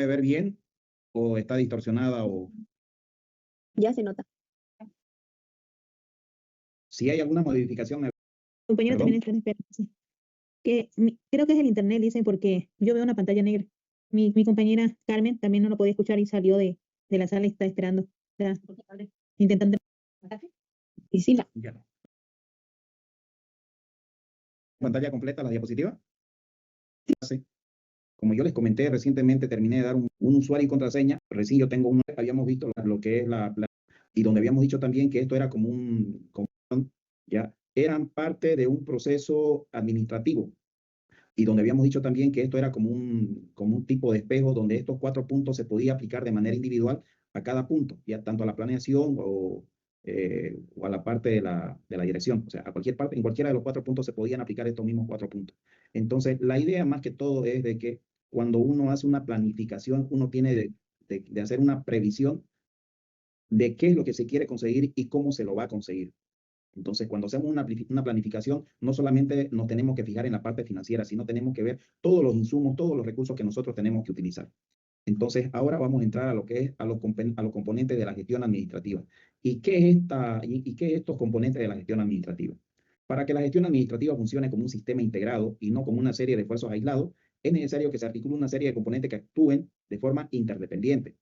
puede ver bien o está distorsionada o Ya se nota. si hay alguna modificación? Compañero Perdón. también está en espera. Sí. Creo que es el internet, dicen, porque yo veo una pantalla negra. Mi compañera Carmen también no lo podía escuchar y salió de la sala y está esperando. Está intentando. Y sí, Ya no. ¿Pantalla completa la diapositiva? Sí. Como yo les comenté, recientemente terminé de dar un usuario y contraseña. Recién yo tengo habíamos visto lo que es y donde habíamos dicho también que esto era como ya eran parte de un proceso administrativo. Y donde habíamos dicho también que esto era como un tipo de espejo donde estos 4 puntos se podía aplicar de manera individual a cada punto, ya tanto a la planeación o a la parte de la dirección. O sea, a cualquier parte, en cualquiera de los 4 puntos se podían aplicar estos mismos 4 puntos. Entonces, la idea más que todo es de que cuando uno hace una planificación, uno tiene de hacer una previsión de qué es lo que se quiere conseguir y cómo se lo va a conseguir. Entonces, cuando hacemos una planificación, no solamente nos tenemos que fijar en la parte financiera, sino tenemos que ver todos los insumos, todos los recursos que nosotros tenemos que utilizar. Entonces, ahora vamos a entrar a lo que es a los componentes de la gestión administrativa. ¿Y qué es estos componentes de la gestión administrativa? Para que la gestión administrativa funcione como un sistema integrado y no como una serie de esfuerzos aislados, es necesario que se articule una serie de componentes que actúen de forma interdependiente.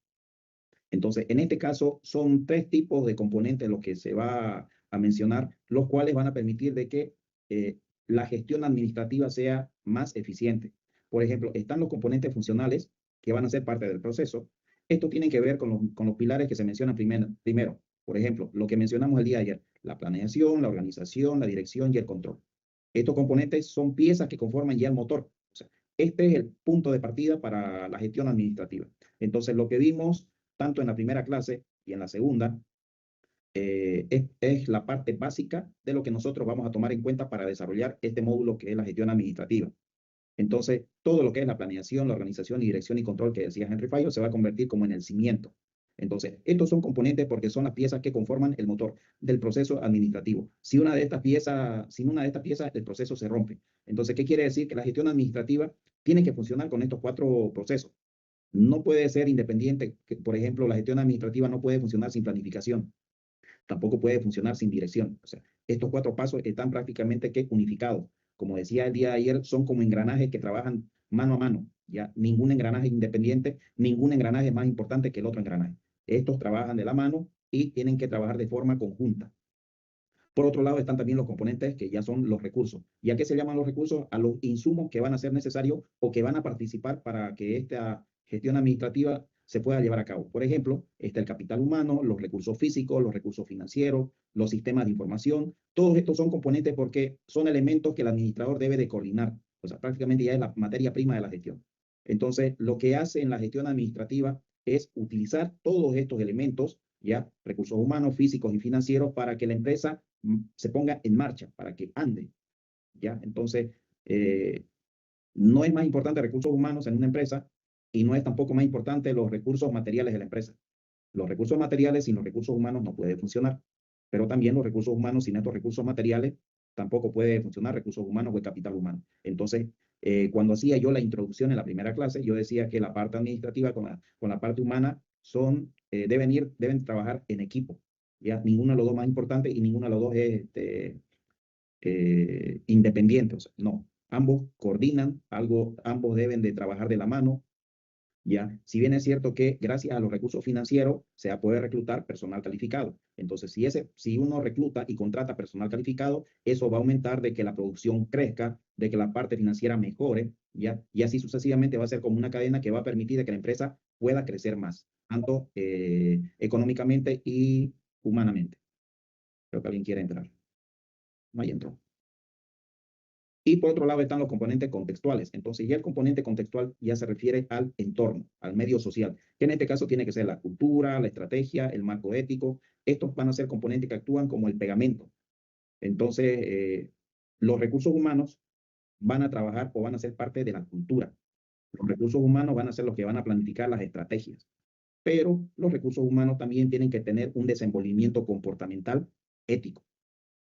Entonces, en este caso, son 3 tipos de componentes los que se va a mencionar, los cuales van a permitir de que la gestión administrativa sea más eficiente. Por ejemplo, están los componentes funcionales que van a ser parte del proceso. Esto tiene que ver con los pilares que se mencionan primero. Por ejemplo, lo que mencionamos el día de ayer, la planeación, la organización, la dirección y el control. Estos componentes son piezas que conforman ya el motor. O sea, este es el punto de partida para la gestión administrativa. Entonces, lo que vimos tanto en la primera clase y en la segunda, es la parte básica de lo que nosotros vamos a tomar en cuenta para desarrollar este módulo que es la gestión administrativa. Entonces, todo lo que es la planeación, la organización y dirección y control que decía Henry Fayol se va a convertir como en el cimiento. Entonces, estos son componentes porque son las piezas que conforman el motor del proceso administrativo. Sin una de estas piezas, el proceso se rompe. Entonces, ¿qué quiere decir? Que la gestión administrativa tiene que funcionar con estos 4 procesos. No puede ser independiente. Por ejemplo, la gestión administrativa no puede funcionar sin planificación. Tampoco puede funcionar sin dirección. O sea, estos 4 pasos están prácticamente que unificados. Como decía el día de ayer, son como engranajes que trabajan mano a mano. Ya ningún engranaje independiente, ningún engranaje es más importante que el otro engranaje. Estos trabajan de la mano y tienen que trabajar de forma conjunta. Por otro lado, están también los componentes que ya son los recursos. ¿Y a qué se llaman los recursos? A los insumos que van a ser necesarios o que van a participar para que esta gestión administrativa se pueda llevar a cabo. Por ejemplo, está el capital humano, los recursos físicos, los recursos financieros, los sistemas de información. Todos estos son componentes porque son elementos que el administrador debe de coordinar. O sea, prácticamente ya es la materia prima de la gestión. Entonces, lo que hace en la gestión administrativa es utilizar todos estos elementos, ya recursos humanos, físicos y financieros, para que la empresa se ponga en marcha, para que ande. ¿Ya? Entonces, no es más importante recursos humanos en una empresa y no es tampoco más importante los recursos materiales de la empresa. Los recursos materiales sin los recursos humanos no puede funcionar, pero también los recursos humanos sin estos recursos materiales tampoco puede funcionar recursos humanos o el capital humano. Entonces, cuando hacía yo la introducción en la primera clase, yo decía que la parte administrativa con la parte humana deben trabajar en equipo. ¿Ya? Ninguno de los dos más importante y ninguno de los dos es independiente. O sea, no, ambos coordinan, ambos deben de trabajar de la mano. ¿Ya? Si bien es cierto que gracias a los recursos financieros se va a poder reclutar personal calificado. Entonces, si uno recluta y contrata personal calificado, eso va a aumentar de que la producción crezca, de que la parte financiera mejore, ¿ya? Y así sucesivamente va a ser como una cadena que va a permitir de que la empresa pueda crecer más, tanto económicamente y humanamente. Creo que alguien quiere entrar. No hay entró. Y por otro lado están los componentes contextuales. Entonces ya el componente contextual ya se refiere al entorno, al medio social, que en este caso tiene que ser la cultura, la estrategia, el marco ético. Estos van a ser componentes que actúan como el pegamento. Entonces, los recursos humanos van a trabajar o van a ser parte de la cultura. Los recursos humanos van a ser los que van a planificar las estrategias. Pero los recursos humanos también tienen que tener un desenvolvimiento comportamental ético,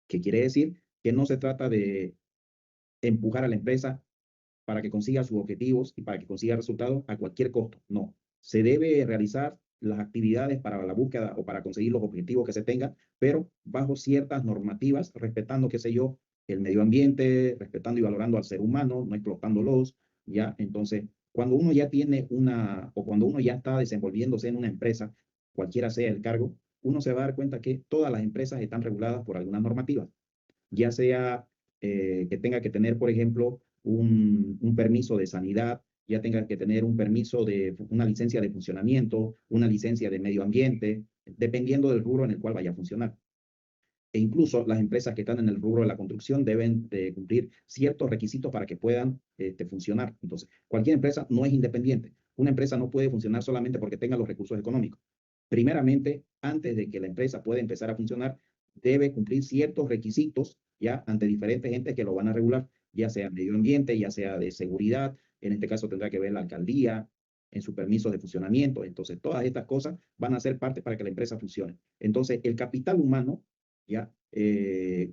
que quiere decir que no se trata de empujar a la empresa para que consiga sus objetivos y para que consiga resultados a cualquier costo. No, se debe realizar las actividades para la búsqueda o para conseguir los objetivos que se tengan, pero bajo ciertas normativas, respetando, qué sé yo, el medio ambiente, respetando y valorando al ser humano, no explotándolos, ¿ya? Entonces, cuando uno ya tiene o cuando uno ya está desenvolviéndose en una empresa, cualquiera sea el cargo, uno se va a dar cuenta que todas las empresas están reguladas por alguna normativa, ya sea que tenga que tener, por ejemplo, un permiso de sanidad, ya tenga que tener un permiso de una licencia de funcionamiento, una licencia de medio ambiente, dependiendo del rubro en el cual vaya a funcionar. E incluso las empresas que están en el rubro de la construcción deben de cumplir ciertos requisitos para que puedan funcionar. Entonces, cualquier empresa no es independiente. Una empresa no puede funcionar solamente porque tenga los recursos económicos. Primeramente, antes de que la empresa pueda empezar a funcionar, debe cumplir ciertos requisitos ya ante diferentes entes que lo van a regular, ya sea medio ambiente, ya sea de seguridad. En este caso tendrá que ver la alcaldía en su permiso de funcionamiento. Entonces, todas estas cosas van a ser parte para que la empresa funcione. Entonces, el capital humano, ¿ya?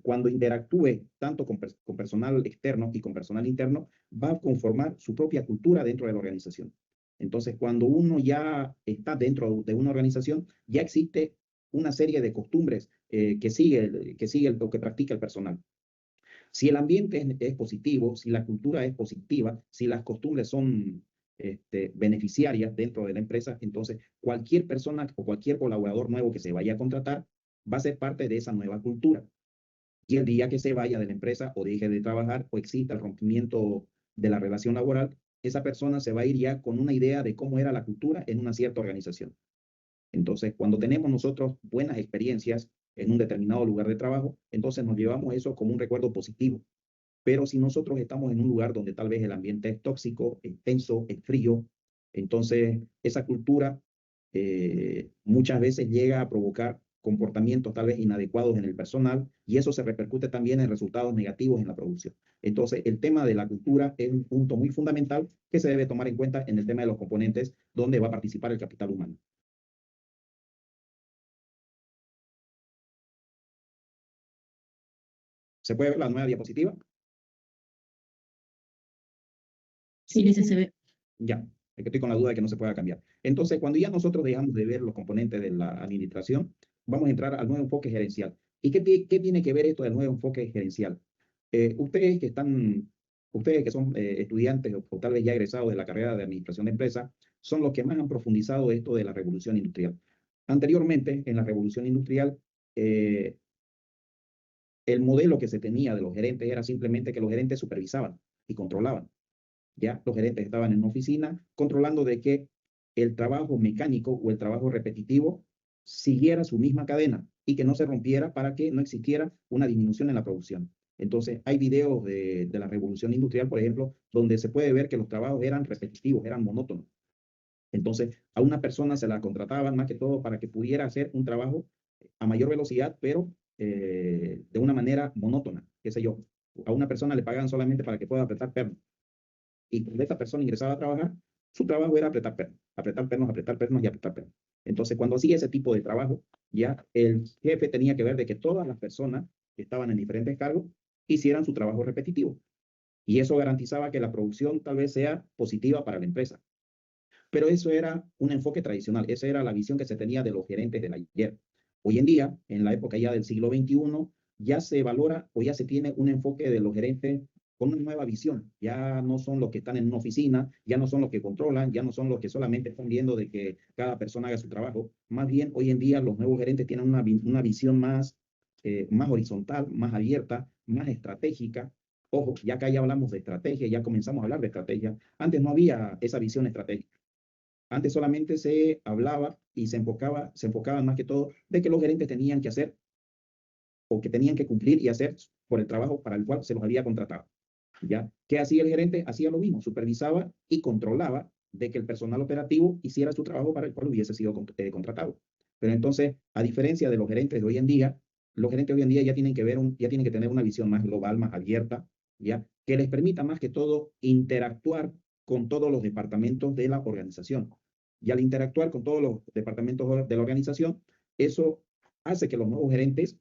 Cuando interactúe tanto con personal externo y con personal interno, va a conformar su propia cultura dentro de la organización. Entonces, cuando uno ya está dentro de una organización, ya existe una serie de costumbres que sigue o que practica el personal. Si el ambiente es positivo, si la cultura es positiva, si las costumbres son beneficiarias dentro de la empresa, entonces cualquier persona o cualquier colaborador nuevo que se vaya a contratar va a ser parte de esa nueva cultura. Y el día que se vaya de la empresa o deje de trabajar o exista el rompimiento de la relación laboral, esa persona se va a ir ya con una idea de cómo era la cultura en una cierta organización. Entonces, cuando tenemos nosotros buenas experiencias en un determinado lugar de trabajo, entonces nos llevamos eso como un recuerdo positivo. Pero si nosotros estamos en un lugar donde tal vez el ambiente es tóxico, es tenso, es frío, entonces esa cultura muchas veces llega a provocar comportamientos tal vez inadecuados en el personal y eso se repercute también en resultados negativos en la producción. Entonces, el tema de la cultura es un punto muy fundamental que se debe tomar en cuenta en el tema de los componentes donde va a participar el capital humano. ¿Se puede ver la nueva diapositiva? Sí, dice, se ve. Ya, es que estoy con la duda de que no se pueda cambiar. Entonces, cuando ya nosotros dejamos de ver los componentes de la administración, vamos a entrar al nuevo enfoque gerencial. ¿Y qué tiene que ver esto del nuevo enfoque gerencial? Ustedes ustedes que son estudiantes o tal vez ya egresados de la carrera de administración de empresas, son los que más han profundizado esto de la revolución industrial. Anteriormente, en la revolución industrial, eh, el modelo que se tenía de los gerentes era simplemente que los gerentes supervisaban y controlaban. Ya los gerentes estaban en una oficina controlando de que el trabajo mecánico o el trabajo repetitivo siguiera su misma cadena y que no se rompiera para que no existiera una disminución en la producción. Entonces, hay videos de la revolución industrial, por ejemplo, donde se puede ver que los trabajos eran repetitivos, eran monótonos. Entonces, a una persona se la contrataban más que todo para que pudiera hacer un trabajo a mayor velocidad, pero de una manera monótona, qué sé yo. A una persona le pagaban solamente para que pueda apretar pernos. Y cuando esta persona ingresaba a trabajar, su trabajo era apretar pernos y apretar pernos. Entonces, cuando hacía ese tipo de trabajo, ya el jefe tenía que ver de que todas las personas que estaban en diferentes cargos hicieran su trabajo repetitivo. Y eso garantizaba que la producción tal vez sea positiva para la empresa. Pero eso era un enfoque tradicional, esa era la visión que se tenía de los gerentes del ayer. Hoy en día, en la época ya del siglo XXI, ya se valora o ya se tiene un enfoque de los gerentes con una nueva visión. Ya no son los que están en una oficina, ya no son los que controlan, ya no son los que solamente están viendo de que cada persona haga su trabajo. Más bien, hoy en día los nuevos gerentes tienen una visión más horizontal, más abierta, más estratégica. Ojo, ya acá ya hablamos de estrategia, ya comenzamos a hablar de estrategia. Antes no había esa visión estratégica. Antes solamente se hablaba y se enfocaba más que todo de que los gerentes tenían que hacer o que tenían que cumplir y hacer por el trabajo para el cual se los había contratado. ¿Ya? ¿Qué hacía el gerente? Hacía lo mismo, supervisaba y controlaba de que el personal operativo hiciera su trabajo para el cual hubiese sido contratado. Pero entonces, a diferencia de los gerentes de hoy en día, los gerentes de hoy en día ya tienen ya tienen que tener una visión más global, más abierta, ¿ya? Que les permita más que todo interactuar con todos los departamentos de la organización. Y al interactuar con todos los departamentos de la organización, eso hace que los nuevos gerentes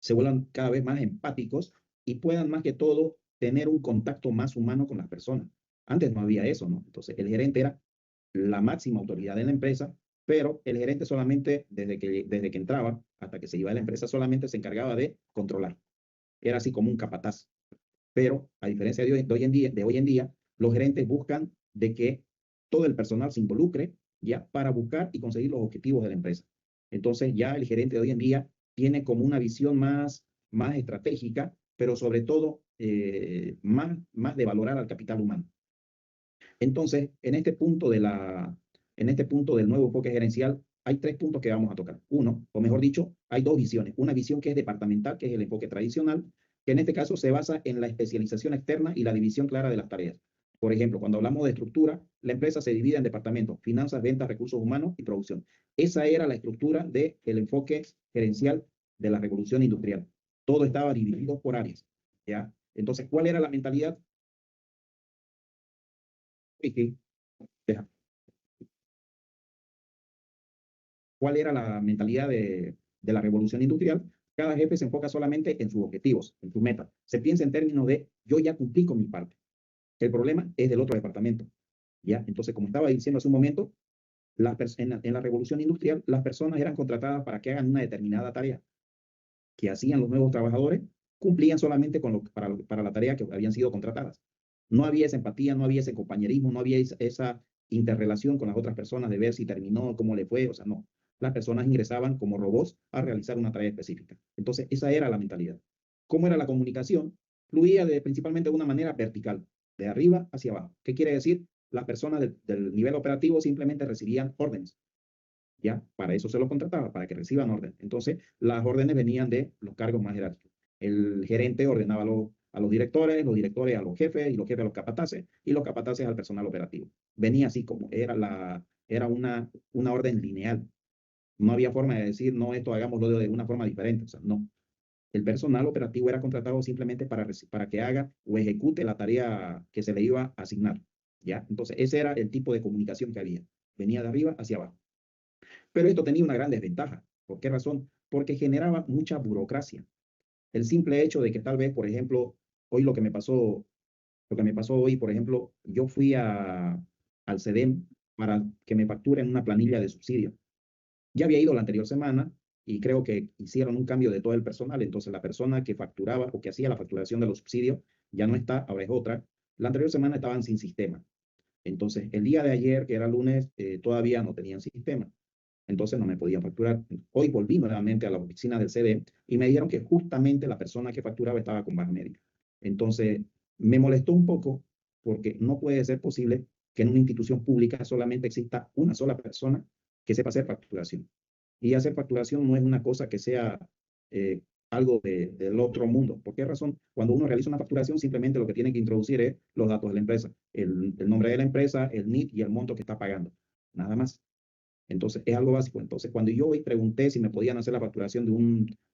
se vuelvan cada vez más empáticos y puedan más que todo tener un contacto más humano con las personas. Antes no había eso, ¿no? Entonces el gerente era la máxima autoridad de la empresa, pero el gerente solamente, desde que entraba hasta que se iba de la empresa, solamente se encargaba de controlar. Era así como un capataz. Pero a diferencia de hoy en día, los gerentes buscan de que todo el personal se involucre ya para buscar y conseguir los objetivos de la empresa. Entonces ya el gerente de hoy en día tiene como una visión más estratégica, pero sobre todo más de valorar al capital humano. Entonces, en este punto del nuevo enfoque gerencial, hay 3 puntos que vamos a tocar. Uno, o mejor dicho, hay 2 visiones. Una visión que es departamental, que es el enfoque tradicional, que en este caso se basa en la especialización externa y la división clara de las tareas. Por ejemplo, cuando hablamos de estructura, la empresa se divide en departamentos: finanzas, ventas, recursos humanos y producción. Esa era la estructura del enfoque gerencial de la revolución industrial. Todo estaba dividido por áreas, ¿ya? Entonces, ¿cuál era la mentalidad? ¿Cuál era la mentalidad de la revolución industrial? Cada jefe se enfoca solamente en sus objetivos, en sus metas. Se piensa en términos de: yo ya cumplí con mi parte. El problema es del otro departamento. ¿Ya? Entonces, como estaba diciendo hace un momento, en la revolución industrial, las personas eran contratadas para que hagan una determinada tarea que hacían los nuevos trabajadores, cumplían solamente para la tarea que habían sido contratadas. No había esa empatía, no había ese compañerismo, no había esa interrelación con las otras personas de ver si terminó, cómo le fue, o sea, no. Las personas ingresaban como robots a realizar una tarea específica. Entonces, esa era la mentalidad. ¿Cómo era la comunicación? Fluía principalmente de una manera vertical, de arriba hacia abajo. ¿Qué quiere decir? Las personas del nivel operativo simplemente recibían órdenes. ¿Ya? Para eso se los contrataba, para que reciban órdenes. Entonces, las órdenes venían de los cargos más jerárquicos. El gerente ordenaba a los directores a los jefes, y los jefes a los capataces, y los capataces al personal operativo. Venía así como era una orden lineal. No había forma de decir: no, esto hagámoslo de una forma diferente. O sea, no. El personal operativo era contratado simplemente para que haga o ejecute la tarea que se le iba a asignar. ¿Ya? Entonces, ese era el tipo de comunicación que había. Venía de arriba hacia abajo. Pero esto tenía una gran desventaja. ¿Por qué razón? Porque generaba mucha burocracia. El simple hecho de que tal vez, por ejemplo, hoy lo que me pasó hoy, por ejemplo, yo fui al CEDEM para que me facturen una planilla de subsidio. Ya había ido la anterior semana y creo que hicieron un cambio de todo el personal. Entonces, la persona que facturaba o que hacía la facturación de los subsidios ya no está, ahora es otra. La anterior semana estaban sin sistema. Entonces, el día de ayer, que era lunes, todavía no tenían sistema. Entonces no me podían facturar. Hoy volví nuevamente a la oficina del CD y me dijeron que justamente la persona que facturaba estaba con baja médica. Entonces me molestó un poco, porque no puede ser posible que en una institución pública solamente exista una sola persona que sepa hacer facturación. Y hacer facturación no es una cosa que sea eh, algo del otro mundo. ¿Por qué razón? Cuando uno realiza una facturación, simplemente lo que tiene que introducir es los datos de la empresa, el nombre de la empresa, el NIT y el monto que está pagando. Nada más. Entonces, es algo básico. Entonces, cuando yo hoy pregunté si me podían hacer la facturación de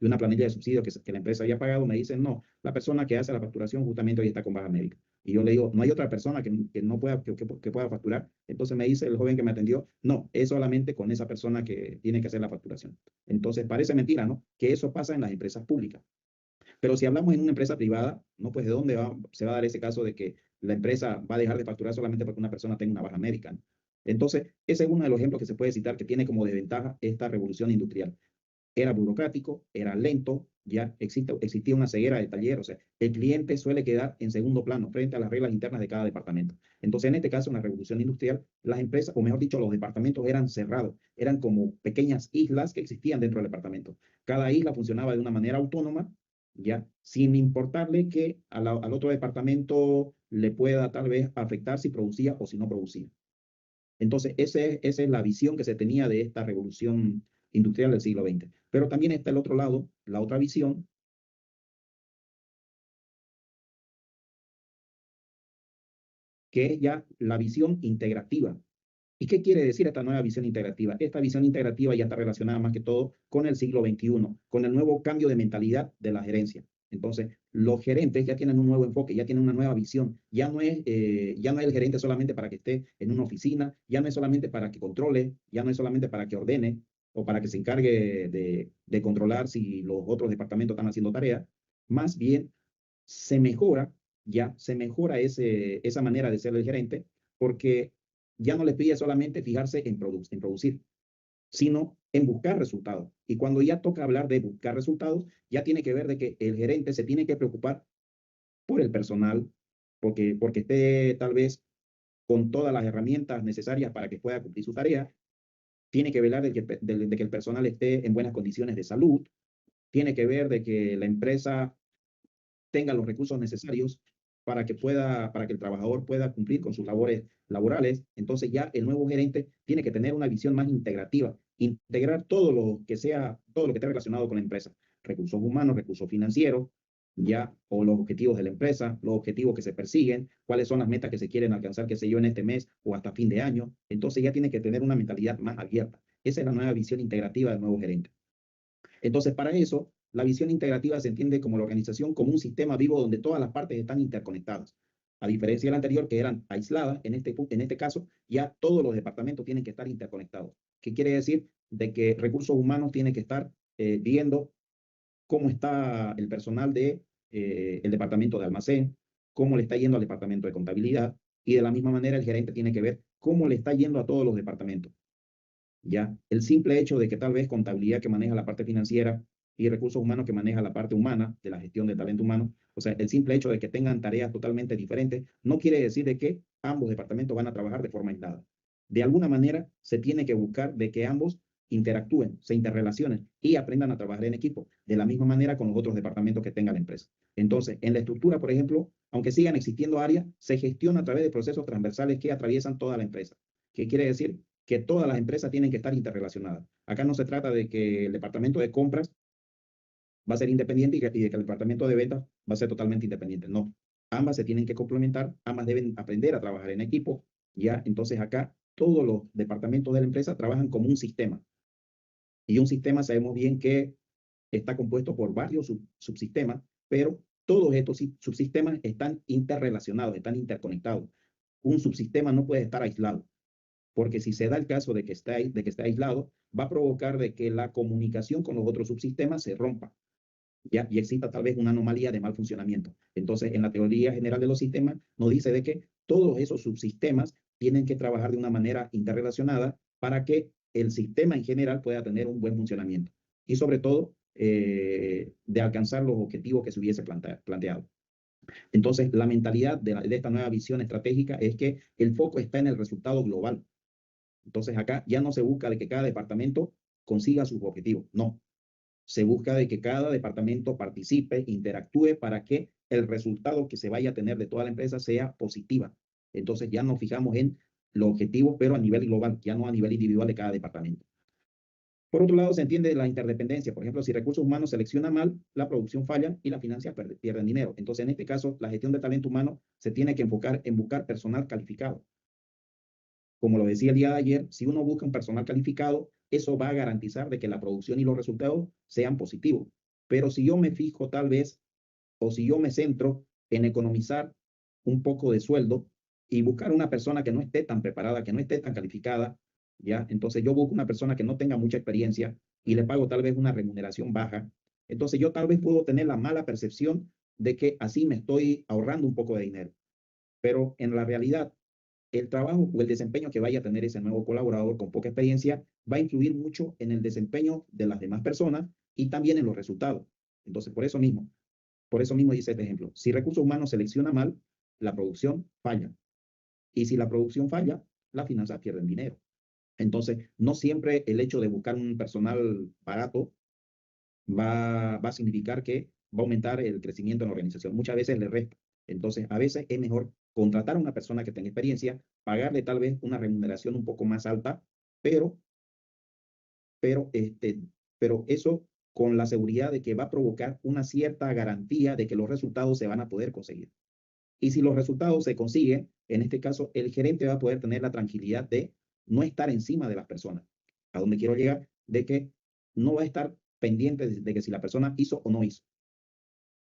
una planilla de subsidio que la empresa había pagado, me dicen: no, la persona que hace la facturación justamente hoy está con baja médica. Y yo le digo: no hay otra persona que no pueda, que pueda facturar. Entonces me dice el joven que me atendió: no, es solamente con esa persona que tiene que hacer la facturación. Entonces, parece mentira, ¿no? Que eso pasa en las empresas públicas. Pero si hablamos en una empresa privada, ¿no? Pues ¿de dónde se va a dar ese caso de que la empresa va a dejar de facturar solamente porque una persona tenga una baja médica, ¿no? Entonces, ese es uno de los ejemplos que se puede citar que tiene como desventaja esta revolución industrial. Era burocrático, era lento, ya existía una ceguera de taller, o sea, el cliente suele quedar en segundo plano frente a las reglas internas de cada departamento. Entonces, en este caso, en la revolución industrial, las empresas, o mejor dicho, los departamentos eran cerrados, eran como pequeñas islas que existían dentro del departamento. Cada isla funcionaba de una manera autónoma, ya, sin importarle que al otro departamento le pueda tal vez afectar si producía o si no producía. Entonces, esa es la visión que se tenía de esta revolución industrial del siglo XX. Pero también está el otro lado, la otra visión, que es ya la visión integrativa. ¿Y qué quiere decir esta nueva visión integrativa? Esta visión integrativa ya está relacionada más que todo con el siglo XXI, con el nuevo cambio de mentalidad de la gerencia. Entonces, los gerentes ya tienen un nuevo enfoque, ya tienen una nueva visión. Ya no es el gerente solamente para que esté en una oficina, ya no es solamente para que controle, ya no es solamente para que ordene o para que se encargue de controlar si los otros departamentos están haciendo tareas. Más bien, se mejora, esa manera de ser el gerente, porque ya no les pide solamente fijarse en producir, sino en buscar resultados. Y cuando ya toca hablar de buscar resultados, ya tiene que ver de que el gerente se tiene que preocupar por el personal, porque esté tal vez con todas las herramientas necesarias para que pueda cumplir su tarea, tiene que velar de que el personal esté en buenas condiciones de salud, tiene que ver de que la empresa tenga los recursos necesarios para que el trabajador pueda cumplir con sus labores laborales. Entonces ya el nuevo gerente tiene que tener una visión más integrativa, integrar todo lo que esté relacionado con la empresa, recursos humanos, recursos financieros, ya, o los objetivos de la empresa, los objetivos que se persiguen, cuáles son las metas que se quieren alcanzar, qué sé yo, en este mes o hasta fin de año. Entonces ya tiene que tener una mentalidad más abierta. Esa es la nueva visión integrativa del nuevo gerente. Entonces, para eso, la visión integrativa se entiende como la organización como un sistema vivo donde todas las partes están interconectadas. A diferencia de la anterior, que eran aisladas, en este caso, ya todos los departamentos tienen que estar interconectados. ¿Qué quiere decir? De que recursos humanos tienen que estar viendo cómo está el personal de el departamento de almacén, cómo le está yendo al departamento de contabilidad, y de la misma manera el gerente tiene que ver cómo le está yendo a todos los departamentos. ¿Ya? El simple hecho de que tal vez contabilidad que maneja la parte financiera y recursos humanos que maneja la parte humana de la gestión de talento humano, o sea, el simple hecho de que tengan tareas totalmente diferentes, no quiere decir de que ambos departamentos van a trabajar de forma aislada. De alguna manera se tiene que buscar de que ambos interactúen, se interrelacionen y aprendan a trabajar en equipo, de la misma manera con los otros departamentos que tenga la empresa. Entonces, en la estructura, por ejemplo, aunque sigan existiendo áreas, se gestiona a través de procesos transversales que atraviesan toda la empresa. ¿Qué quiere decir? Que todas las empresas tienen que estar interrelacionadas. Acá no se trata de que el departamento de compras va a ser independiente y de que el departamento de ventas va a ser totalmente independiente. No, ambas se tienen que complementar, ambas deben aprender a trabajar en equipo, ¿ya? Entonces acá todos los departamentos de la empresa trabajan como un sistema. Y un sistema sabemos bien que está compuesto por varios subsistemas, pero todos estos subsistemas están interrelacionados, están interconectados. Un subsistema no puede estar aislado, porque si se da el caso de que esté aislado, va a provocar de que la comunicación con los otros subsistemas se rompa, ¿ya? Y exista tal vez una anomalía de mal funcionamiento. Entonces, en la teoría general de los sistemas, nos dice de que todos esos subsistemas tienen que trabajar de una manera interrelacionada para que el sistema en general pueda tener un buen funcionamiento y sobre todo de alcanzar los objetivos que se hubiese planteado. Entonces, la mentalidad de esta nueva visión estratégica es que el foco está en el resultado global. Entonces acá ya no se busca de que cada departamento consiga sus objetivos, no. Se busca de que cada departamento participe, interactúe para que el resultado que se vaya a tener de toda la empresa sea positiva. Entonces ya nos fijamos en los objetivos, pero a nivel global, ya no a nivel individual de cada departamento. Por otro lado, se entiende la interdependencia. Por ejemplo, si recursos humanos selecciona mal, la producción falla y las finanzas pierden dinero. Entonces, en este caso, la gestión de talento humano se tiene que enfocar en buscar personal calificado. Como lo decía el día de ayer, si uno busca un personal calificado, eso va a garantizar de que la producción y los resultados sean positivos. Pero si yo me fijo tal vez, o si yo me centro en economizar un poco de sueldo y buscar una persona que no esté tan preparada, que no esté tan calificada, ¿ya? Entonces yo busco una persona que no tenga mucha experiencia y le pago tal vez una remuneración baja. Entonces yo tal vez puedo tener la mala percepción de que así me estoy ahorrando un poco de dinero. Pero en la realidad, el trabajo o el desempeño que vaya a tener ese nuevo colaborador con poca experiencia va a influir mucho en el desempeño de las demás personas y también en los resultados. Entonces, por eso mismo dice este ejemplo. Si recursos humanos selecciona mal, la producción falla. Y si la producción falla, las finanzas pierden dinero. Entonces, no siempre el hecho de buscar un personal barato va a significar que va a aumentar el crecimiento en la organización. Muchas veces le resta. Entonces, a veces es mejor contratar a una persona que tenga experiencia, pagarle tal vez una remuneración un poco más alta, pero, pero, este, pero eso con la seguridad de que va a provocar una cierta garantía de que los resultados se van a poder conseguir. Y si los resultados se consiguen, en este caso, el gerente va a poder tener la tranquilidad de no estar encima de las personas. A donde quiero llegar, de que no va a estar pendiente de que si la persona hizo o no hizo.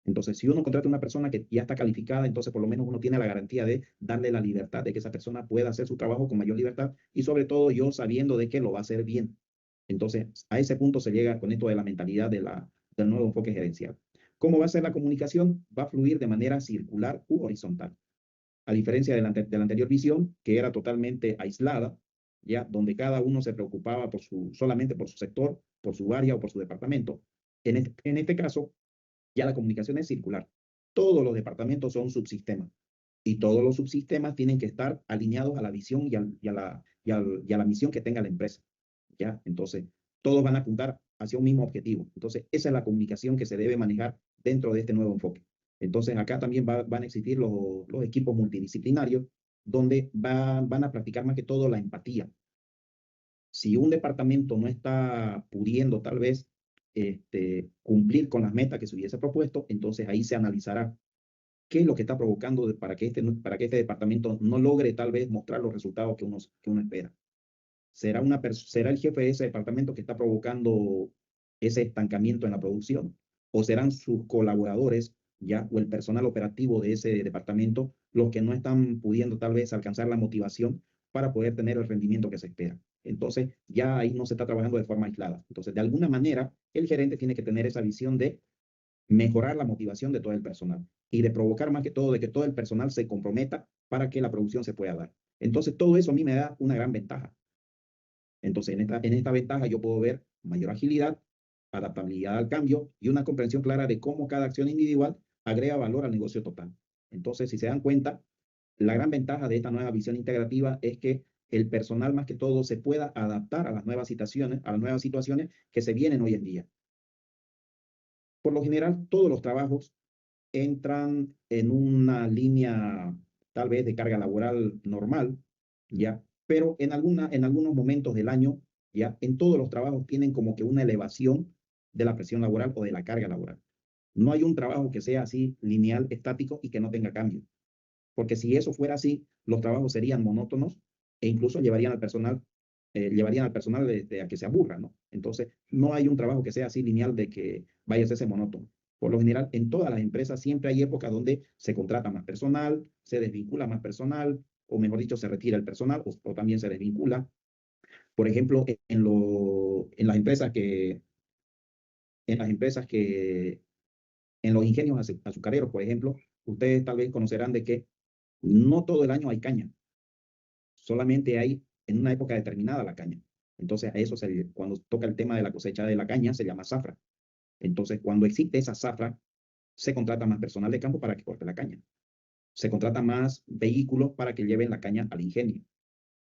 Entonces, si uno contrata a una persona que ya está calificada, entonces por lo menos uno tiene la garantía de darle la libertad de que esa persona pueda hacer su trabajo con mayor libertad y sobre todo yo sabiendo de que lo va a hacer bien. Entonces, a ese punto se llega con esto de la mentalidad del nuevo enfoque gerencial. ¿Cómo va a ser la comunicación? Va a fluir de manera circular u horizontal. a diferencia de de la anterior visión, que era totalmente aislada, ya, donde cada uno se preocupaba solamente por su sector, por su área o por su departamento. En este caso, ya la comunicación es circular. Todos los departamentos son subsistemas y todos los subsistemas tienen que estar alineados a la visión y a la misión que tenga la empresa. ¿Ya? Entonces, todos van a apuntar hacia un mismo objetivo. Entonces, esa es la comunicación que se debe manejar dentro de este nuevo enfoque. Entonces, acá también van a existir los equipos multidisciplinarios donde van a practicar más que todo la empatía. Si un departamento no está pudiendo tal vez cumplir con las metas que se hubiese propuesto, entonces ahí se analizará qué es lo que está provocando para que este departamento no logre tal vez mostrar los resultados que uno espera. ¿Será el jefe de ese departamento que está provocando ese estancamiento en la producción? ¿O serán sus colaboradores ya o el personal operativo de ese departamento los que no están pudiendo tal vez alcanzar la motivación para poder tener el rendimiento que se espera? Entonces, ya ahí no se está trabajando de forma aislada. Entonces, de alguna manera, el gerente tiene que tener esa visión de mejorar la motivación de todo el personal y de provocar más que todo de que todo el personal se comprometa para que la producción se pueda dar. Entonces, todo eso a mí me da una gran ventaja. Entonces, en esta ventaja yo puedo ver mayor agilidad, adaptabilidad al cambio y una comprensión clara de cómo cada acción individual agrega valor al negocio total. Entonces, si se dan cuenta, la gran ventaja de esta nueva visión integrativa es que el personal más que todo se pueda adaptar a las nuevas situaciones que se vienen hoy en día. Por lo general, todos los trabajos entran en una línea tal vez de carga laboral normal, ¿ya? Pero en algunos momentos del año, ¿ya? En todos los trabajos tienen como que una elevación de la presión laboral o de la carga laboral. No hay un trabajo que sea así lineal, estático y que no tenga cambio. Porque si eso fuera así, los trabajos serían monótonos e incluso llevarían al personal a que se aburra, ¿no? Entonces, no hay un trabajo que sea así lineal de que vaya a hacerse monótono. Por lo general, en todas las empresas siempre hay épocas donde se contrata más personal, se desvincula más personal, o mejor dicho, se retira el personal o también se desvincula. Por ejemplo, en las empresas en los ingenios azucareros, por ejemplo, ustedes tal vez conocerán de que no todo el año hay caña, solamente hay en una época determinada la caña. Entonces, cuando toca el tema de la cosecha de la caña, se llama zafra. Entonces, cuando existe esa zafra, se contrata más personal de campo para que corte la caña. Se contrata más vehículos para que lleven la caña al ingenio.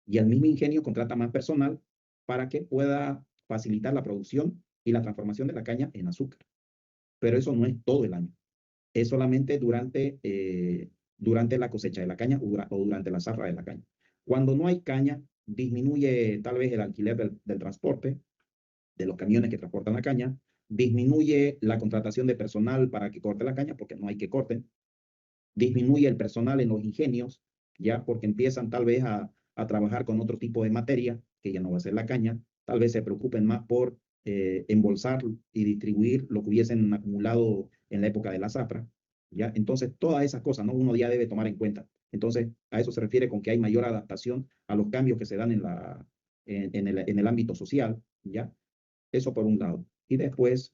Y el mismo ingenio contrata más personal para que pueda facilitar la producción y la transformación de la caña en azúcar. Pero eso no es todo el año. Es solamente durante la cosecha de la caña o durante la zafra de la caña. Cuando no hay caña, disminuye tal vez el alquiler del transporte, de los camiones que transportan la caña, disminuye la contratación de personal para que corte la caña, porque no hay que corten, disminuye el personal en los ingenios, ya porque empiezan tal vez a trabajar con otro tipo de materia, que ya no va a ser la caña, tal vez se preocupen más por embolsar y distribuir lo que hubiesen acumulado en la época de la zafra, ¿ya? Entonces, todas esas cosas, ¿no? Uno ya debe tomar en cuenta. Entonces, a eso se refiere con que hay mayor adaptación a los cambios que se dan en el ámbito social, ¿ya? Eso por un lado. Y después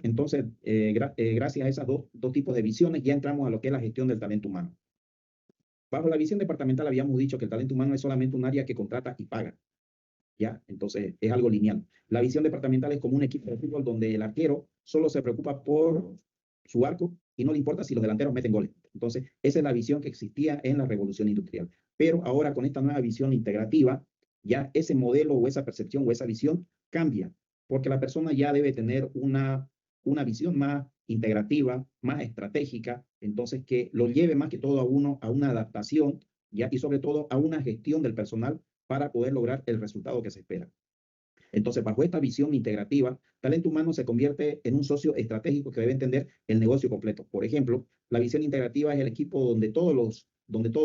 entonces, gracias a esos dos tipos de visiones, ya entramos a lo que es la gestión del talento humano. Bajo la visión departamental habíamos dicho que el talento humano es solamente un área que contrata y paga, ¿ya? Entonces, es algo lineal. La visión departamental es como un equipo de fútbol donde el arquero solo se preocupa por su arco y no le importa si los delanteros meten goles. Entonces, esa es la visión que existía en la revolución industrial. Pero ahora con esta nueva visión integrativa, ya ese modelo o esa percepción o esa visión cambia, porque la persona ya debe tener una visión más integrativa, más estratégica, entonces que lo lleve más que todo a una adaptación, ya, y sobre todo a una gestión del personal para poder lograr el resultado que se espera. Entonces, bajo esta visión integrativa, talento humano se convierte en un socio estratégico que debe entender el negocio completo. Por ejemplo, la visión integrativa es el equipo donde todos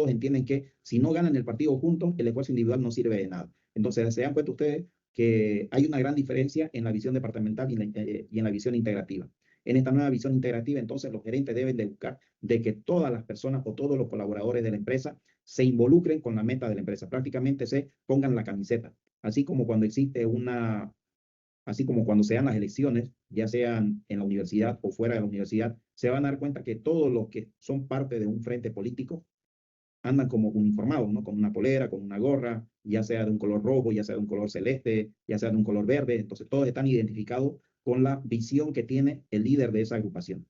entienden que si no ganan el partido juntos, el esfuerzo individual no sirve de nada. Entonces, se dan cuenta ustedes que hay una gran diferencia en la visión departamental y en la visión integrativa. En esta nueva visión integrativa, entonces, los gerentes deben de buscar de que todas las personas o todos los colaboradores de la empresa se involucren con la meta de la empresa, prácticamente se pongan la camiseta. Así como cuando existe así como cuando sean las elecciones, ya sean en la universidad o fuera de la universidad, se van a dar cuenta que todos los que son parte de un frente político andan como uniformados, ¿no? Con una polera, con una gorra, ya sea de un color rojo, ya sea de un color celeste, ya sea de un color verde. Entonces, todos están identificados con la visión que tiene el líder de esa agrupación.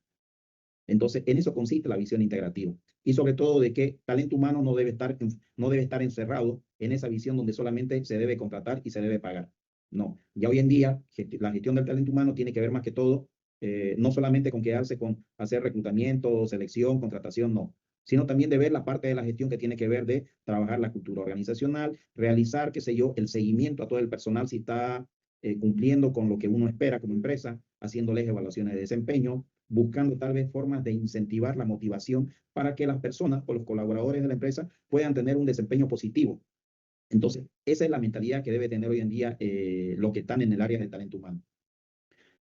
Entonces, en eso consiste la visión integrativa. Y sobre todo de que talento humano no debe estar encerrado en esa visión donde solamente se debe contratar y se debe pagar. No, ya hoy en día la gestión del talento humano tiene que ver más que todo, no solamente con quedarse con hacer reclutamiento, selección, contratación, no, sino también de ver la parte de la gestión que tiene que ver de trabajar la cultura organizacional, realizar, qué sé yo, el seguimiento a todo el personal si está cumpliendo con lo que uno espera como empresa, haciéndoles evaluaciones de desempeño, buscando tal vez formas de incentivar la motivación para que las personas o los colaboradores de la empresa puedan tener un desempeño positivo. Entonces, esa es la mentalidad que debe tener hoy en día los que están en el área del talento humano.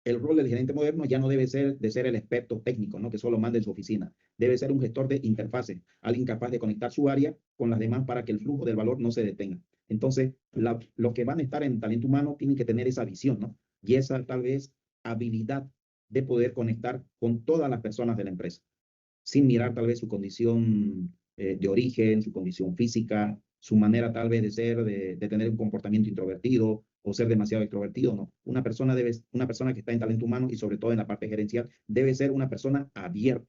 El rol del gerente moderno ya no debe ser de ser el experto técnico, ¿no? Que solo manda en su oficina. Debe ser un gestor de interfaces, alguien capaz de conectar su área con las demás para que el flujo del valor no se detenga. Entonces, los que van a estar en talento humano tienen que tener esa visión, ¿no? Y esa tal vez habilidad de poder conectar con todas las personas de la empresa, sin mirar tal vez su condición de origen, su condición física, su manera tal vez de ser, de tener un comportamiento introvertido o ser demasiado extrovertido, no. Una persona que está en talento humano y sobre todo en la parte gerencial, debe ser una persona abierta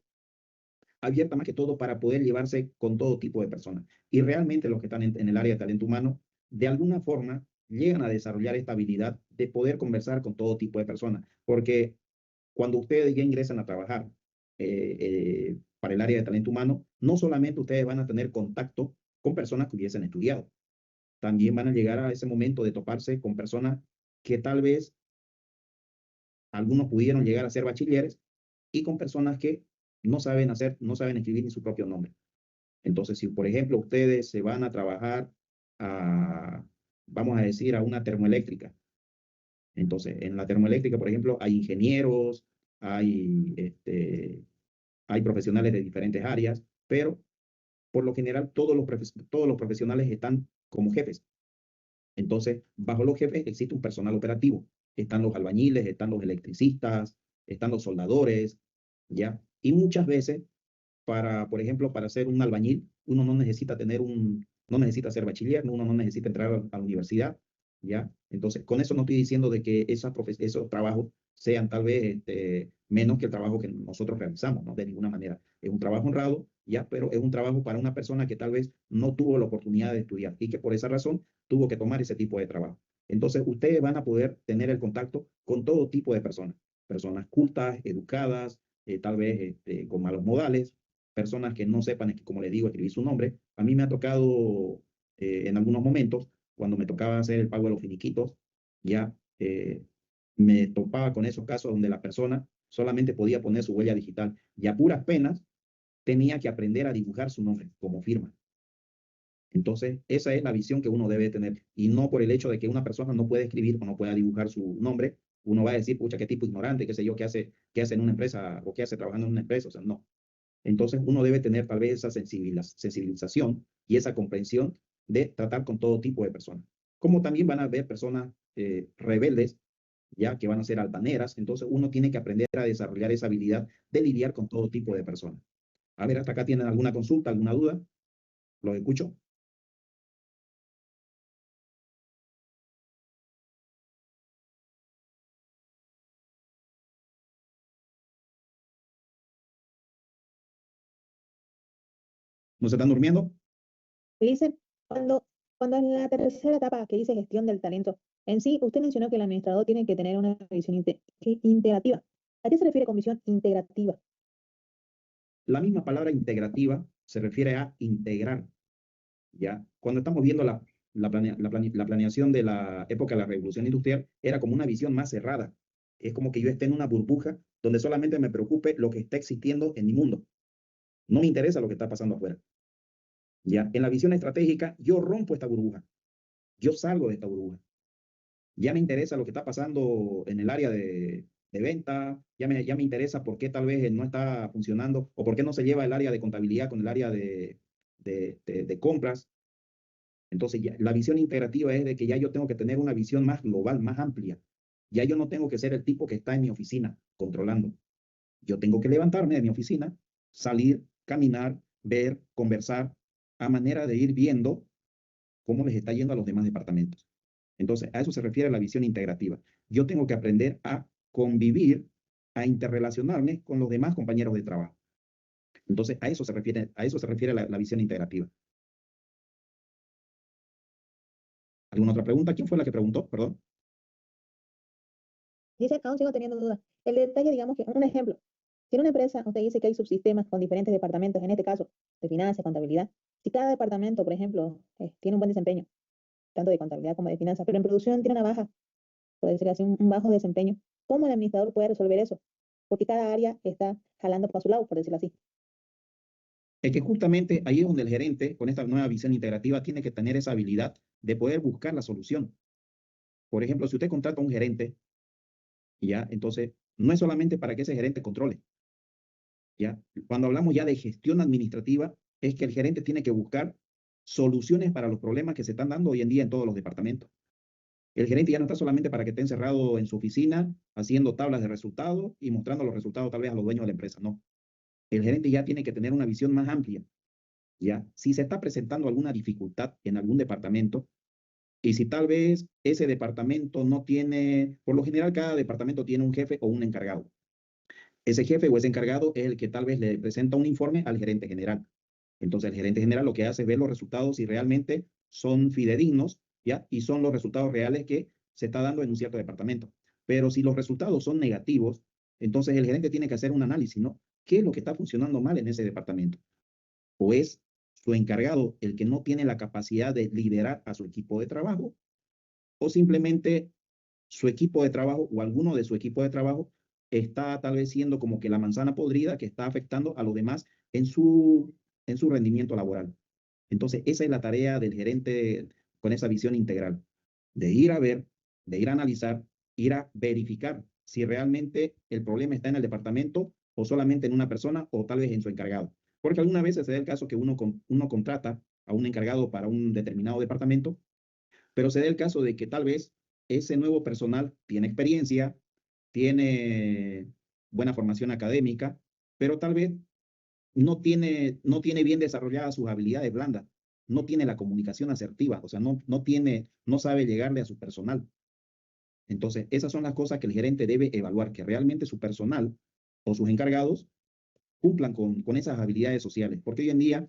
más que todo para poder llevarse con todo tipo de personas. Y realmente los que están en el área de talento humano, de alguna forma, llegan a desarrollar esta habilidad de poder conversar con todo tipo de personas, porque cuando ustedes ya ingresan a trabajar para el área de talento humano, no solamente ustedes van a tener contacto con personas que hubiesen estudiado, también van a llegar a ese momento de toparse con personas que tal vez algunos pudieron llegar a ser bachilleres y con personas que no saben escribir ni su propio nombre. Entonces, si por ejemplo ustedes se van a trabajar a, vamos a decir, a una termoeléctrica, entonces en la termoeléctrica, por ejemplo, hay ingenieros, hay profesionales de diferentes áreas, pero por lo general todos los profesionales están como jefes. Entonces, bajo los jefes existe un personal operativo. Están los albañiles, están los electricistas, están los soldadores, ¿ya? Y muchas veces, por ejemplo, para ser un albañil, uno no necesita ser bachiller, uno no necesita entrar a la universidad, ¿ya? Entonces, con eso no estoy diciendo de que esos trabajos sean tal vez menos que el trabajo que nosotros realizamos, ¿no? De ninguna manera. Es un trabajo honrado, ¿ya? Pero es un trabajo para una persona que tal vez no tuvo la oportunidad de estudiar y que por esa razón tuvo que tomar ese tipo de trabajo. Entonces, ustedes van a poder tener el contacto con todo tipo de personas, personas cultas, educadas, tal vez con malos modales, personas que no sepan, como les digo, escribir su nombre. A mí me ha tocado en algunos momentos, cuando me tocaba hacer el pago de los finiquitos, ya me topaba con esos casos donde la persona solamente podía poner su huella digital y a puras penas tenía que aprender a dibujar su nombre como firma. Entonces, esa es la visión que uno debe tener y no por el hecho de que una persona no puede escribir o no pueda dibujar su nombre, uno va a decir, pucha, qué tipo ignorante, qué sé yo, qué hace en una empresa o qué hace trabajando en una empresa, o sea, no. Entonces, uno debe tener tal vez esa sensibilización y esa comprensión de tratar con todo tipo de personas. Como también van a haber personas rebeldes, ya que van a ser altaneras, entonces uno tiene que aprender a desarrollar esa habilidad de lidiar con todo tipo de personas. A ver, hasta acá tienen alguna consulta, alguna duda, los escucho. ¿No se están durmiendo? Dicen, cuando, cuando en la tercera etapa que dice gestión del talento, en sí, usted mencionó que el administrador tiene que tener una visión integrativa. ¿A qué se refiere con visión integrativa? La misma palabra integrativa se refiere a integrar, ¿ya? Cuando estamos viendo la planeación de la época de la revolución industrial, era como una visión más cerrada. Es como que yo esté en una burbuja donde solamente me preocupe lo que está existiendo en mi mundo. No me interesa lo que está pasando afuera. ¿Ya? En la visión estratégica, yo rompo esta burbuja. Yo salgo de esta burbuja. Ya me interesa lo que está pasando en el área de venta, ya me interesa por qué tal vez no está funcionando o por qué no se lleva el área de contabilidad con el área de compras. Entonces, ya, la visión integrativa es de que ya yo tengo que tener una visión más global, más amplia, Ya yo no tengo que ser el tipo que está en mi oficina controlando. Yo tengo que levantarme de mi oficina, salir, caminar, ver, conversar, a manera de ir viendo cómo les está yendo a los demás departamentos. Entonces, a eso se refiere la visión integrativa. Yo tengo que aprender a convivir, a interrelacionarme con los demás compañeros de trabajo. Entonces, a eso se refiere la visión integrativa. ¿Alguna otra pregunta? ¿Quién fue la que preguntó? Perdón. Dice, aún sigo teniendo dudas. El detalle, digamos que, un ejemplo, si en una empresa usted dice que hay subsistemas con diferentes departamentos, en este caso, de finanzas, contabilidad, si cada departamento, por ejemplo, tiene un buen desempeño, tanto de contabilidad como de finanzas, pero en producción tiene una baja, puede decir así, un bajo desempeño, ¿cómo el administrador puede resolver eso? Porque cada área está jalando para su lado, por decirlo así. Es que justamente ahí es donde el gerente, con esta nueva visión integrativa, tiene que tener esa habilidad de poder buscar la solución. Por ejemplo, si usted contrata a un gerente, ya, entonces no es solamente para que ese gerente controle, ya. Cuando hablamos ya de gestión administrativa, es que el gerente tiene que buscar soluciones para los problemas que se están dando hoy en día en todos los departamentos. El gerente ya no está solamente para que esté encerrado en su oficina haciendo tablas de resultados y mostrando los resultados tal vez a los dueños de la empresa, no. El gerente ya tiene que tener una visión más amplia, ya. Si se está presentando alguna dificultad en algún departamento, y si tal vez ese departamento no tiene, por lo general cada departamento tiene un jefe o un encargado. Ese jefe o ese encargado es el que tal vez le presenta un informe al gerente general. Entonces el gerente general lo que hace es ver los resultados si realmente son fidedignos, ¿ya? Y son los resultados reales que se está dando en un cierto departamento. Pero si los resultados son negativos, entonces el gerente tiene que hacer un análisis, ¿no? ¿Qué es lo que está funcionando mal en ese departamento? ¿O es su encargado el que no tiene la capacidad de liderar a su equipo de trabajo? ¿O simplemente su equipo de trabajo o alguno de su equipo de trabajo está tal vez siendo como que la manzana podrida que está afectando a los demás en su rendimiento laboral? Entonces, esa es la tarea del gerente con esa visión integral, de ir a ver, de ir a analizar, ir a verificar si realmente el problema está en el departamento o solamente en una persona o tal vez en su encargado. Porque algunas veces se da el caso que uno contrata a un encargado para un determinado departamento, pero se da el caso de que tal vez ese nuevo personal tiene experiencia, tiene buena formación académica, pero tal vez no tiene bien desarrolladas sus habilidades blandas, no tiene la comunicación asertiva, o sea, no sabe llegarle a su personal. Entonces, esas son las cosas que el gerente debe evaluar, que realmente su personal o sus encargados cumplan con esas habilidades sociales, porque hoy en día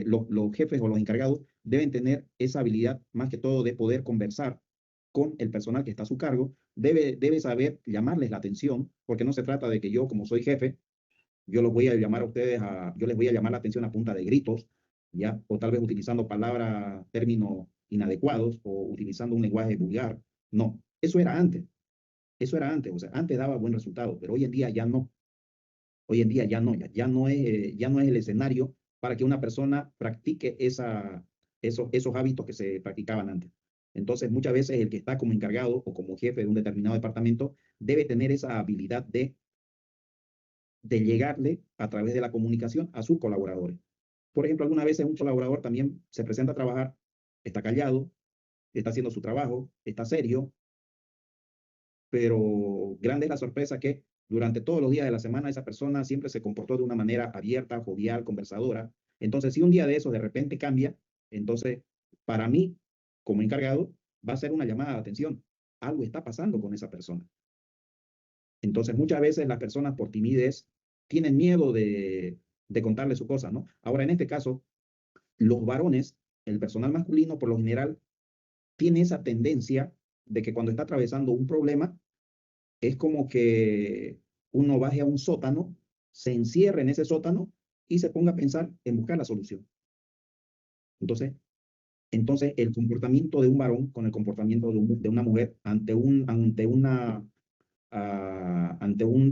los jefes o los encargados deben tener esa habilidad más que todo de poder conversar con el personal que está a su cargo, debe saber llamarles la atención, porque no se trata de que yo, como soy jefe, yo los voy a llamar a ustedes, yo les voy a llamar la atención a punta de gritos, ¿ya? O tal vez utilizando palabras, términos inadecuados o utilizando un lenguaje vulgar. No, eso era antes, o sea, antes daba buen resultado, pero hoy en día ya no. Hoy en día ya no es el escenario para que una persona practique esos hábitos que se practicaban antes. Entonces, muchas veces el que está como encargado o como jefe de un determinado departamento debe tener esa habilidad de llegarle a través de la comunicación a sus colaboradores. Por ejemplo, algunas veces un colaborador también se presenta a trabajar, está callado, está haciendo su trabajo, está serio, pero grande es la sorpresa que durante todos los días de la semana esa persona siempre se comportó de una manera abierta, jovial, conversadora. Entonces, si un día de eso de repente cambia, entonces, para mí, como encargado, va a ser una llamada de atención. Algo está pasando con esa persona. Entonces, muchas veces las personas por timidez tienen miedo de contarle su cosa, ¿no? Ahora, en este caso, los varones, el personal masculino, por lo general, tiene esa tendencia de que cuando está atravesando un problema, es como que uno baje a un sótano, se encierre en ese sótano y se ponga a pensar en buscar la solución. Entonces, el comportamiento de un varón con el comportamiento de una mujer ante un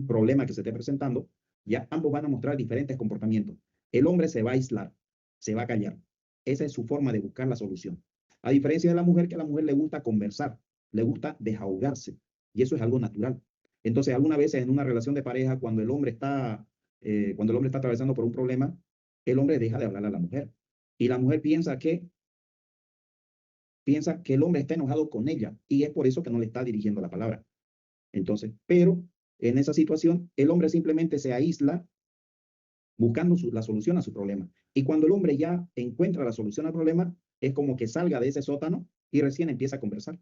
problema que se esté presentando, ya ambos van a mostrar diferentes comportamientos. El hombre se va a aislar, se va a callar. Esa es su forma de buscar la solución. A diferencia de la mujer, que a la mujer le gusta conversar, le gusta desahogarse, y eso es algo natural. Entonces, algunas veces en una relación de pareja, cuando el hombre está atravesando por un problema, el hombre deja de hablar a la mujer. Y la mujer piensa que el hombre está enojado con ella, y es por eso que no le está dirigiendo la palabra. Entonces, pero en esa situación, el hombre simplemente se aísla buscando la solución a su problema. Y cuando el hombre ya encuentra la solución al problema, es como que salga de ese sótano y recién empieza a conversar.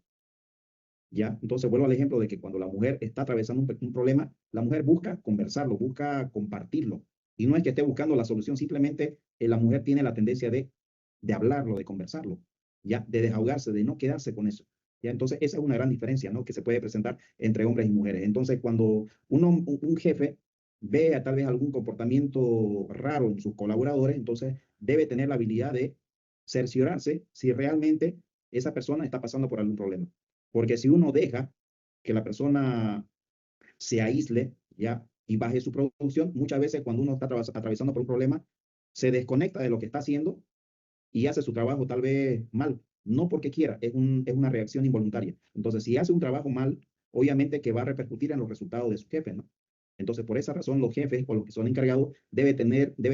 ¿Ya? Entonces vuelvo al ejemplo de que cuando la mujer está atravesando un problema, la mujer busca conversarlo, busca compartirlo. Y no es que esté buscando la solución, simplemente la mujer tiene la tendencia de hablarlo, de conversarlo, ¿ya? De desahogarse, de no quedarse con eso. ¿Ya? Entonces esa es una gran diferencia, ¿no? Que se puede presentar entre hombres y mujeres. Entonces cuando un jefe ve tal vez algún comportamiento raro en sus colaboradores, entonces debe tener la habilidad de cerciorarse si realmente esa persona está pasando por algún problema. Porque si uno deja que la persona se aísle, ¿ya? Y baje su producción, muchas veces cuando uno está atravesando por un problema, se desconecta de lo que está haciendo y hace su trabajo tal vez mal. No porque quiera, es una reacción involuntaria. Entonces, si hace un trabajo mal, obviamente que va a repercutir en los resultados de su jefe, ¿no? Entonces, por esa razón, los jefes o los que son encargados deben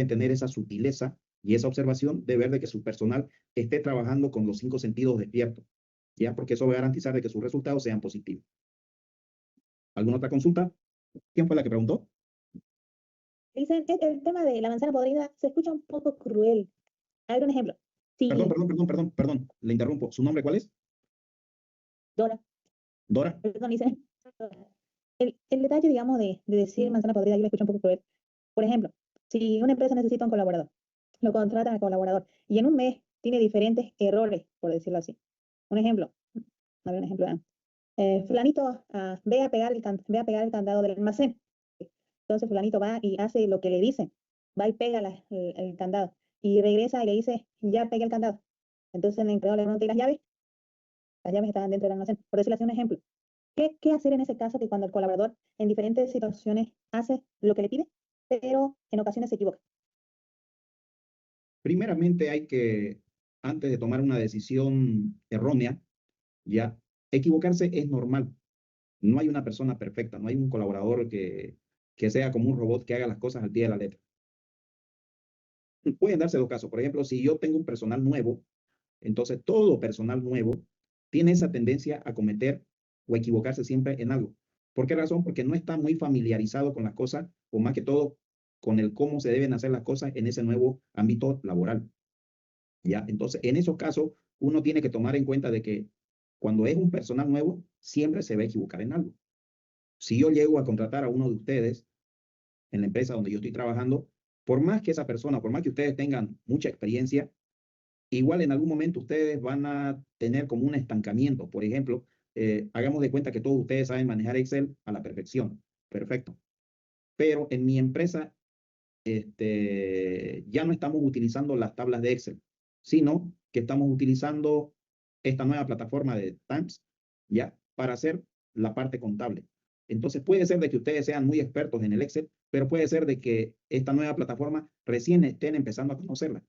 tener esa sutileza y esa observación de ver de que su personal esté trabajando con los 5 sentidos despiertos, ¿ya? Porque eso va a garantizar de que sus resultados sean positivos. ¿Alguna otra consulta? ¿Quién fue la que preguntó? Dicen, el tema de la manzana podrida se escucha un poco cruel. A ver, un ejemplo. Perdón, Si perdón, perdón, perdón, perdón, le interrumpo. ¿Su nombre cuál es? Dora, Dora. perdón, dice, el detalle, digamos, de decir manzana podrida, yo lo escucho un poco cruel. Por ejemplo, si una empresa necesita un colaborador, lo contratan al colaborador y en un mes tiene diferentes errores, por decirlo así. Un ejemplo, a ver, un ejemplo. Fulanito ve a pegar el candado del almacén. Entonces fulanito va y hace lo que le dicen, va y pega el candado y regresa y le dice, ya pegué el candado. Entonces el empleado le pregunta, ¿y las llaves? Las llaves estaban dentro del almacén. Por decirlo así, un ejemplo. ¿Qué hacer en ese caso que cuando el colaborador en diferentes situaciones hace lo que le pide, pero en ocasiones se equivoca? Primeramente hay que, antes de tomar una decisión errónea, ya, equivocarse es normal. No hay una persona perfecta, no hay un colaborador que sea como un robot que haga las cosas al pie de la letra. Pueden darse dos casos. Por ejemplo, si yo tengo un personal nuevo, entonces todo personal nuevo tiene esa tendencia a cometer o equivocarse siempre en algo. ¿Por qué razón? Porque no está muy familiarizado con las cosas o más que todo con el cómo se deben hacer las cosas en ese nuevo ámbito laboral. ¿Ya? Entonces, en esos casos, uno tiene que tomar en cuenta de que cuando es un personal nuevo, siempre se va a equivocar en algo. Si yo llego a contratar a uno de ustedes en la empresa donde yo estoy trabajando, por más que esa persona, por más que ustedes tengan mucha experiencia, igual en algún momento ustedes van a tener como un estancamiento. Por ejemplo, hagamos de cuenta que todos ustedes saben manejar Excel a la perfección. Perfecto. Pero en mi empresa ya no estamos utilizando las tablas de Excel, sino que estamos utilizando esta nueva plataforma de Times, ¿ya? Para hacer la parte contable. Entonces puede ser de que ustedes sean muy expertos en el Excel, pero puede ser de que esta nueva plataforma recién estén empezando a conocerla.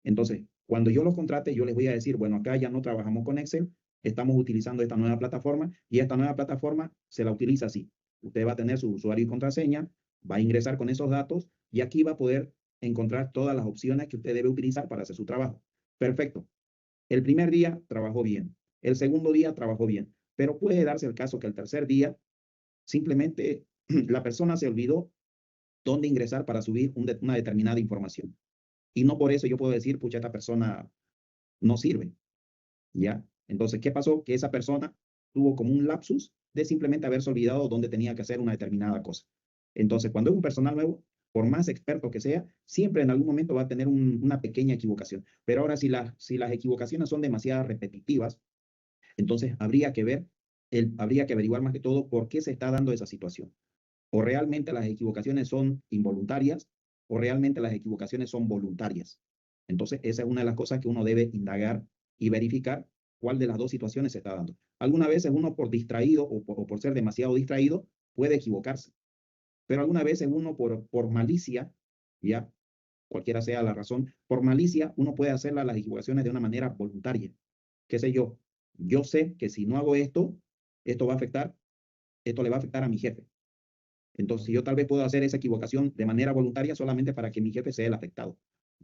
Entonces, cuando yo los contrate, yo les voy a decir, bueno, acá ya no trabajamos con Excel, estamos utilizando esta nueva plataforma y esta nueva plataforma se la utiliza así. Usted va a tener su usuario y contraseña, va a ingresar con esos datos y aquí va a poder encontrar todas las opciones que usted debe utilizar para hacer su trabajo. Perfecto. El primer día trabajó bien, el segundo día trabajó bien, pero puede darse el caso que el tercer día simplemente la persona se olvidó dónde ingresar para subir una determinada información. Y no por eso yo puedo decir, pucha, esta persona no sirve, ¿ya? Entonces, ¿qué pasó? Que esa persona tuvo como un lapsus de simplemente haberse olvidado dónde tenía que hacer una determinada cosa. Entonces, cuando es un personal nuevo, por más experto que sea, siempre en algún momento va a tener una pequeña equivocación. Pero ahora, si las equivocaciones son demasiado repetitivas, entonces habría que averiguar más que todo por qué se está dando esa situación. O realmente las equivocaciones son involuntarias o realmente las equivocaciones son voluntarias. Entonces, esa es una de las cosas que uno debe indagar y verificar cuál de las dos situaciones se está dando. Algunas veces uno por distraído o por ser demasiado distraído puede equivocarse, pero algunas veces uno por malicia, ya, cualquiera sea la razón, por malicia uno puede hacer las equivocaciones de una manera voluntaria. ¿Qué sé yo? Yo sé que si no hago esto, esto va a afectar, esto le va a afectar a mi jefe. Entonces, yo tal vez puedo hacer esa equivocación de manera voluntaria solamente para que mi jefe sea el afectado.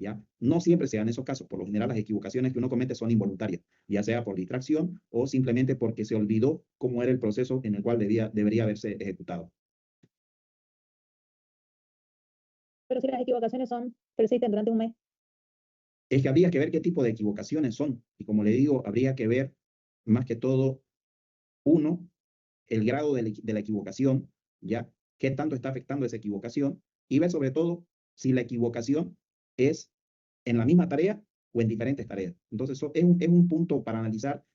¿ya? No siempre se dan esos casos. Por lo general, las equivocaciones que uno comete son involuntarias, ya sea por distracción o simplemente porque se olvidó cómo era el proceso en el cual debería haberse ejecutado. Pero si las equivocaciones persisten durante un mes. Es que habría que ver qué tipo de equivocaciones son. Y como le digo, habría que ver más que todo, uno, el grado de la equivocación, ¿ya? ¿Qué tanto está afectando esa equivocación? Y ver sobre todo si la equivocación es en la misma tarea o en diferentes tareas. Entonces, eso es un punto para analizar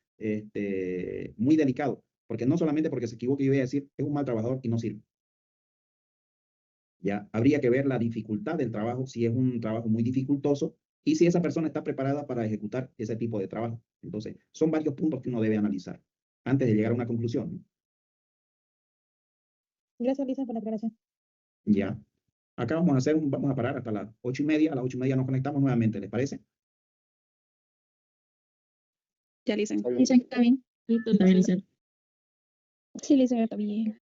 muy delicado, porque no solamente porque se equivoque yo voy a decir es un mal trabajador y no sirve. Ya habría que ver la dificultad del trabajo, si es un trabajo muy dificultoso y si esa persona está preparada para ejecutar ese tipo de trabajo. Entonces, son varios puntos que uno debe analizar antes de llegar a una conclusión, ¿no? Gracias, Lisa, por la aclaración. Ya. Acá vamos a parar hasta las 8:30. A las 8:30 nos conectamos nuevamente, ¿les parece? Ya, Lisa. Lisa, está bien. Está bien, Lisa. Sí, Lisa, está bien.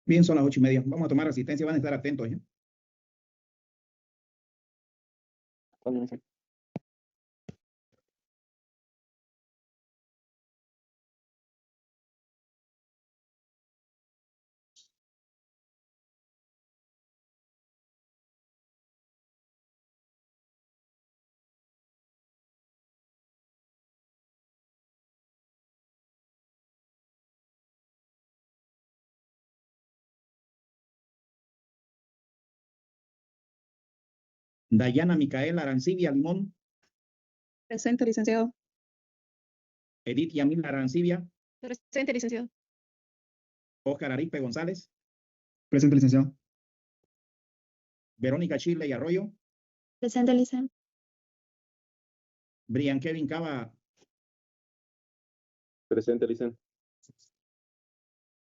Bien, son las 8:30. Vamos a tomar asistencia, van a estar atentos, ¿ya? Dayana Micaela Arancibia Limón, Presente, licenciado. Edith Yamil Arancibia, Presente, licenciado. Óscar Arispe González, Presente, licenciado. Verónica Chile y Arroyo, Presente, licenciado. Brian Kevin Cava, Presente, licenciado.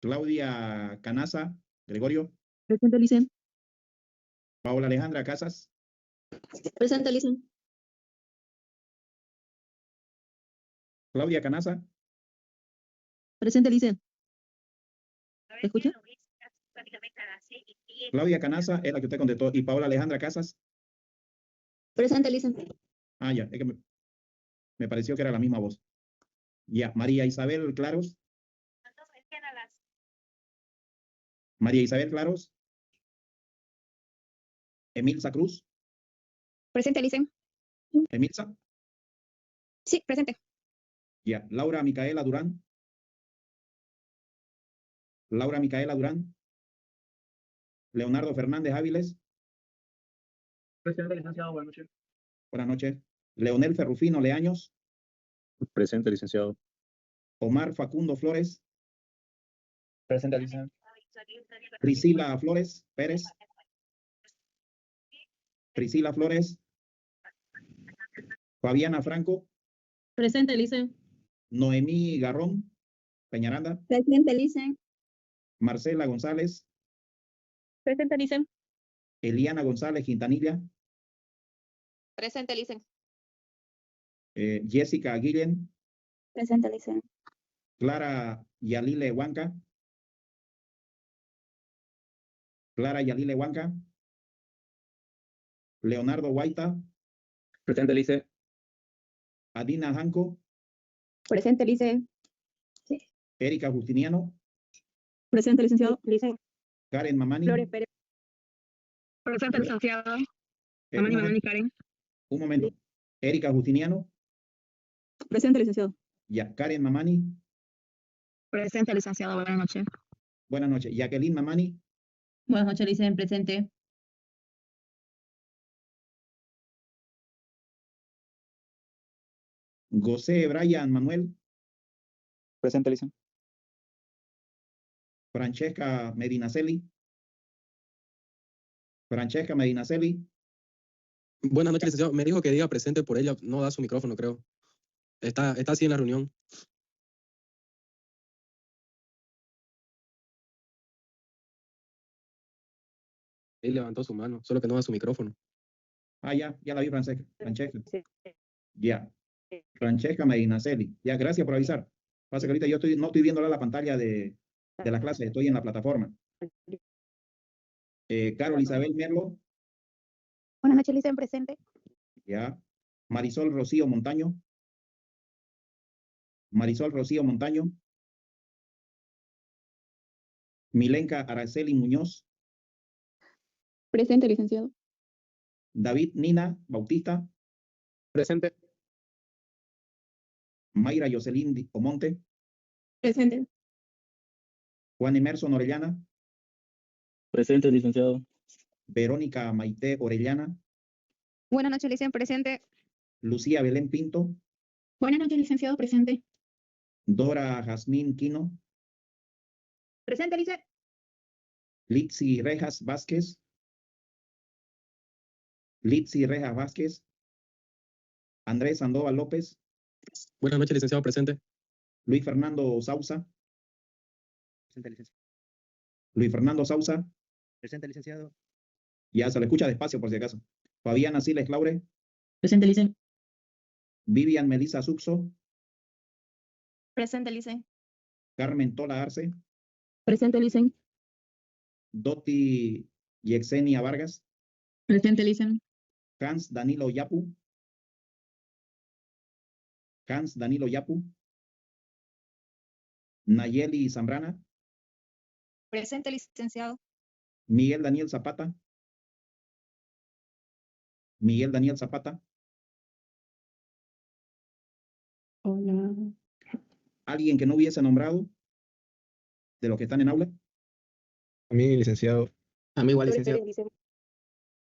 Claudia Canaza Gregorio, Presente, licenciado. Paola Alejandra Casas, Presente, licenciado. Claudia Canaza, Presente, licenciado. ¿Me escucha? Claudia Canaza es la que usted contestó, y Paola Alejandra Casas. Presente, licenciado. Ah, ya, es que me pareció que era la misma voz. Ya, María Isabel Claros. María Isabel Claros. Emilza Cruz. Presente, licenciado. Emilza. Sí, presente. Ya, Laura Micaela Durán. Laura Micaela Durán. Leonardo Fernández Áviles. Presente, licenciado. Buenas noches. Buenas noches. Leonel Ferrufino Leaños. Presente, licenciado. Omar Facundo Flores. Presente, licenciado. Priscila Flores Pérez. Priscila Flores. Fabiana Franco. Presente, licenciado. Noemí Garrón Peñaranda. Presente, licenciado. Marcela González. Presente, licenciado. Eliana González Quintanilla. Presente, licenciado. Jessica Guillen. Presente, licenciado. Clara Yalile Huanca. Clara Yalile Huanca. Leonardo Guaita. Presente, licenciado. Adina Janco. Presente, licenciado. Erika Justiniano. Presente, licenciado. Licenciado. Karen Mamani. Flores Pérez. Presente, licenciado. Un momento, Karen. un momento. Erika Justiniano. Presente, licenciado. Ya, Karen Mamani. Presente, licenciado. Buenas noches. Buenas noches. Jacqueline Mamani. Buenas noches, licenciado. Presente. José Brian Manuel. Presente, licenciado. Francesca Medinaceli. Francesca Medinaceli. Buenas noches, licenciado. Me dijo que diga presente por ella. No da su micrófono, creo. Está así en la reunión. Él levantó su mano, solo que no da su micrófono. Ah, ya la vi, Francesca. Francesca. Ya. Francesca Medinaceli. Ya, gracias por avisar. Pasa que ahorita yo no estoy viendo la pantalla de la clase, estoy en la plataforma. Carol Isabel Merlo. Buenas noches, licenciado. Presente. Ya. Marisol Rocío Montaño. Marisol Rocío Montaño. Milenka Araceli Muñoz. Presente, licenciado. David Nina Bautista. Presente. Mayra Jocelyn Omonte. Presente. Juan Emerson Orellana. Presente, licenciado. Verónica Maite Orellana. Buenas noches, licenciado. Presente. Lucía Belén Pinto. Buenas noches, licenciado. Presente. Dora Jazmín Quino. Presente, licenciado. Litsi Rejas Vázquez. Litsi Rejas Vázquez. Andrés Sandoval López. Buenas noches, licenciado. Presente. Luis Fernando Sausa. Presente, licenciado. Luis Fernando Sausa. Presente, licenciado. Ya se le escucha despacio por si acaso. Fabiana Siles Claure. Presente, licenciado. Vivian Melissa Suxo. Presente, licenciado. Carmen Tola Arce. Presente, licenciado. Doti Yexenia Vargas, Presente, Licen. Hans Danilo Yapu, Hans Danilo Yapu, Nayeli Zambrana, Presente, licenciado. Miguel Daniel Zapata, Miguel Daniel Zapata, Hola. alguien que no hubiese nombrado de los que están en aula. A mí, licenciado. A mí igual, licenciado.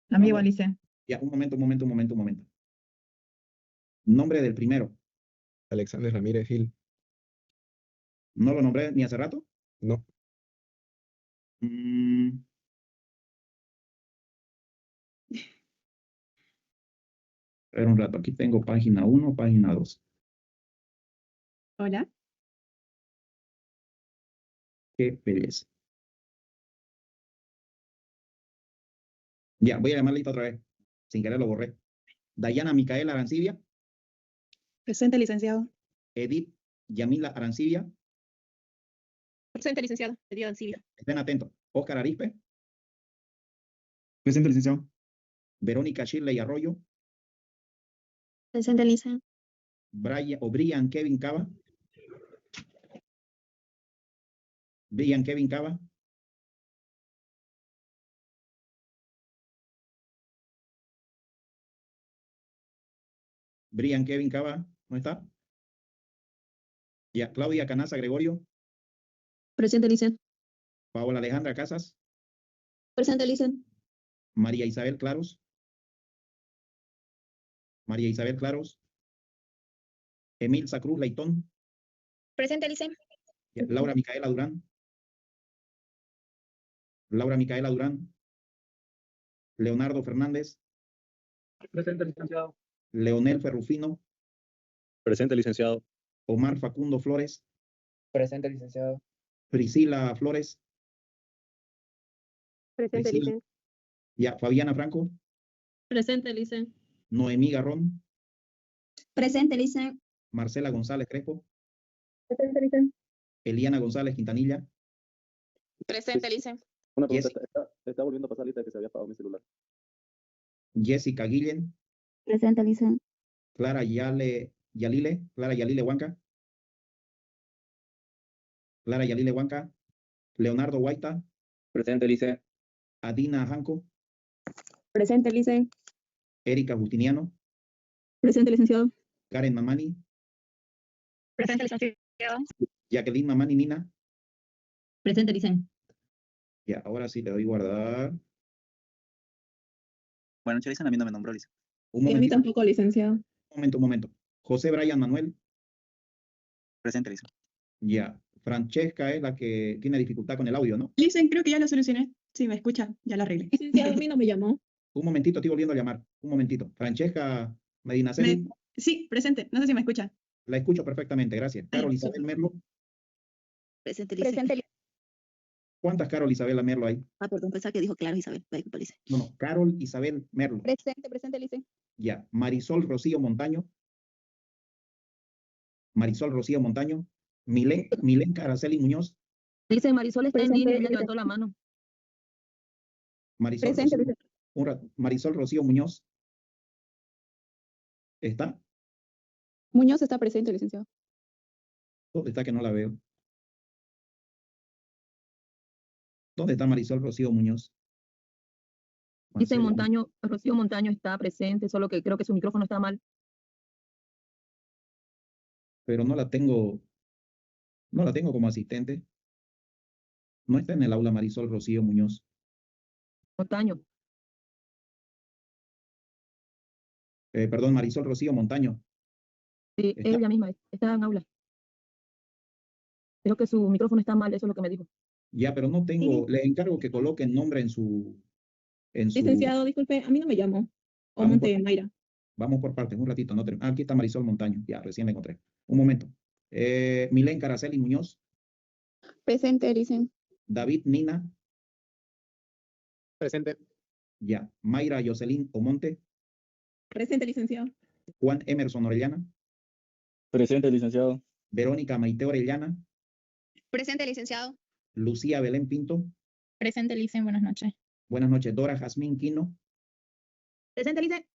Amigo, Vamos. Licen. Ya, un momento. Nombre del primero. Alexander Ramírez Gil. ¿No lo nombré ni hace rato? No. Mm. Espera un rato, aquí tengo página 1, página 2. Hola. Qué belleza. Ya, voy a llamarle otra vez. Sin querer lo borré. Dayana Micaela Arancibia, Presente, licenciado. Edith Yamila Arancibia, Presente, licenciado. Edith Arancibia. estén atentos. Óscar Arispe, Presente, licenciado. Verónica Shirley Arroyo, Presente, Licen. Brian Kevin Cava, Brian Kevin Cava, Brian Kevin Cava, ¿no está? Ya, Claudia Canaza Gregorio, Presente, Licen. Paola Alejandra Casas, Presente, Licen. María Isabel Claros, María Isabel Claros, Emilza Cruz Leitón, Presente, Licen. ya, Laura Micaela Durán, Laura Micaela Durán, Leonardo Fernández, Presente, licenciado. Leonel Ferrufino, Presente, licenciado. Omar Facundo Flores, Presente, licenciado. Priscila Flores, Presente, Priscila. Licen. Ya, Fabiana Franco, Presente, Licen. Noemí Garrón, Presente, Licen. Marcela González Crespo, Presente, Licen. Eliana González Quintanilla, Presente, Licen. Una pregunta, Jessica. está volviendo a pasar ahorita que se había apagado mi celular. Jessica Guillen, Presente, Licen. Clara Yalile Huanca, Clara Yalile Huanca, Leonardo Guaita, Presente, licenciado. Adina Janco, Presente, Licen. Erika Justiniano, Presente, licenciado. Karen Mamani, Presente, licenciado. Jacqueline Mamani Nina. Presente, Licen. Ya, ahora sí le doy guardar. Bueno, Licen, a mí no me nombró, licenciado. Un Y a mí momentito, tampoco, licenciado. un momento. José Brian Manuel, Presente, licenciado. ya. Francesca es la que tiene dificultad con el audio, ¿no? Listen, creo que ya lo solucioné. Sí, me escucha, ya lo arreglé. Licenciado, a mí no me llamó. Un momentito, estoy volviendo a llamar. Un momentito. Francesca Medinaceli, Sí, presente. No sé si me escucha. la escucho perfectamente, gracias. Carol Isabel Merlo. Presente, Licen. Presente, ¿Cuántas Carol Isabel Merlo hay? Ah, perdón, pensaba que dijo claro, Isabel. Disculpa, Licen. No, Carol Isabel Merlo. Presente, Licen. Ya. Marisol Rocío Montaño. Marisol Rocío Montaño. Milenka Araceli Muñoz. Licen, Marisol está en Presente, línea, ella Licen. levantó la mano. Marisol Presente, Rocío, Licen. un rato. Marisol Rocío Muñoz. ¿Está? Muñoz está presente, licenciado. ¿Dónde está que no la veo? ¿Dónde está Marisol Rocío Muñoz? Licen Marcela. Rocío Montaño está presente, solo que creo que su micrófono está mal. Pero no la tengo como asistente. No está en el aula Marisol Rocío Muñoz. Montaño. Perdón, Marisol Rocío Montaño. Sí, Está. ella misma está en aula. Creo que su micrófono está mal, eso es lo que me dijo. Ya, pero no tengo, le encargo que coloque el nombre en su. Licenciado, disculpe, a mí no me llamó. O Vamos Monte Mayra. Vamos por partes, un ratito. Aquí está Marisol Montaño. Ya, recién la encontré. Un momento. Milenka Araceli Muñoz. Presente, Licen. David Nina. Presente. Ya. Mayra Jocelyn Omonte. Presente, licenciado. Juan Emerson Orellana. Presente, licenciado. Verónica Maite Orellana. Presente, licenciado. Lucía Belén Pinto. Presente, Licen, buenas noches. Buenas noches. Dora Jazmín Quino. Presente, Licen.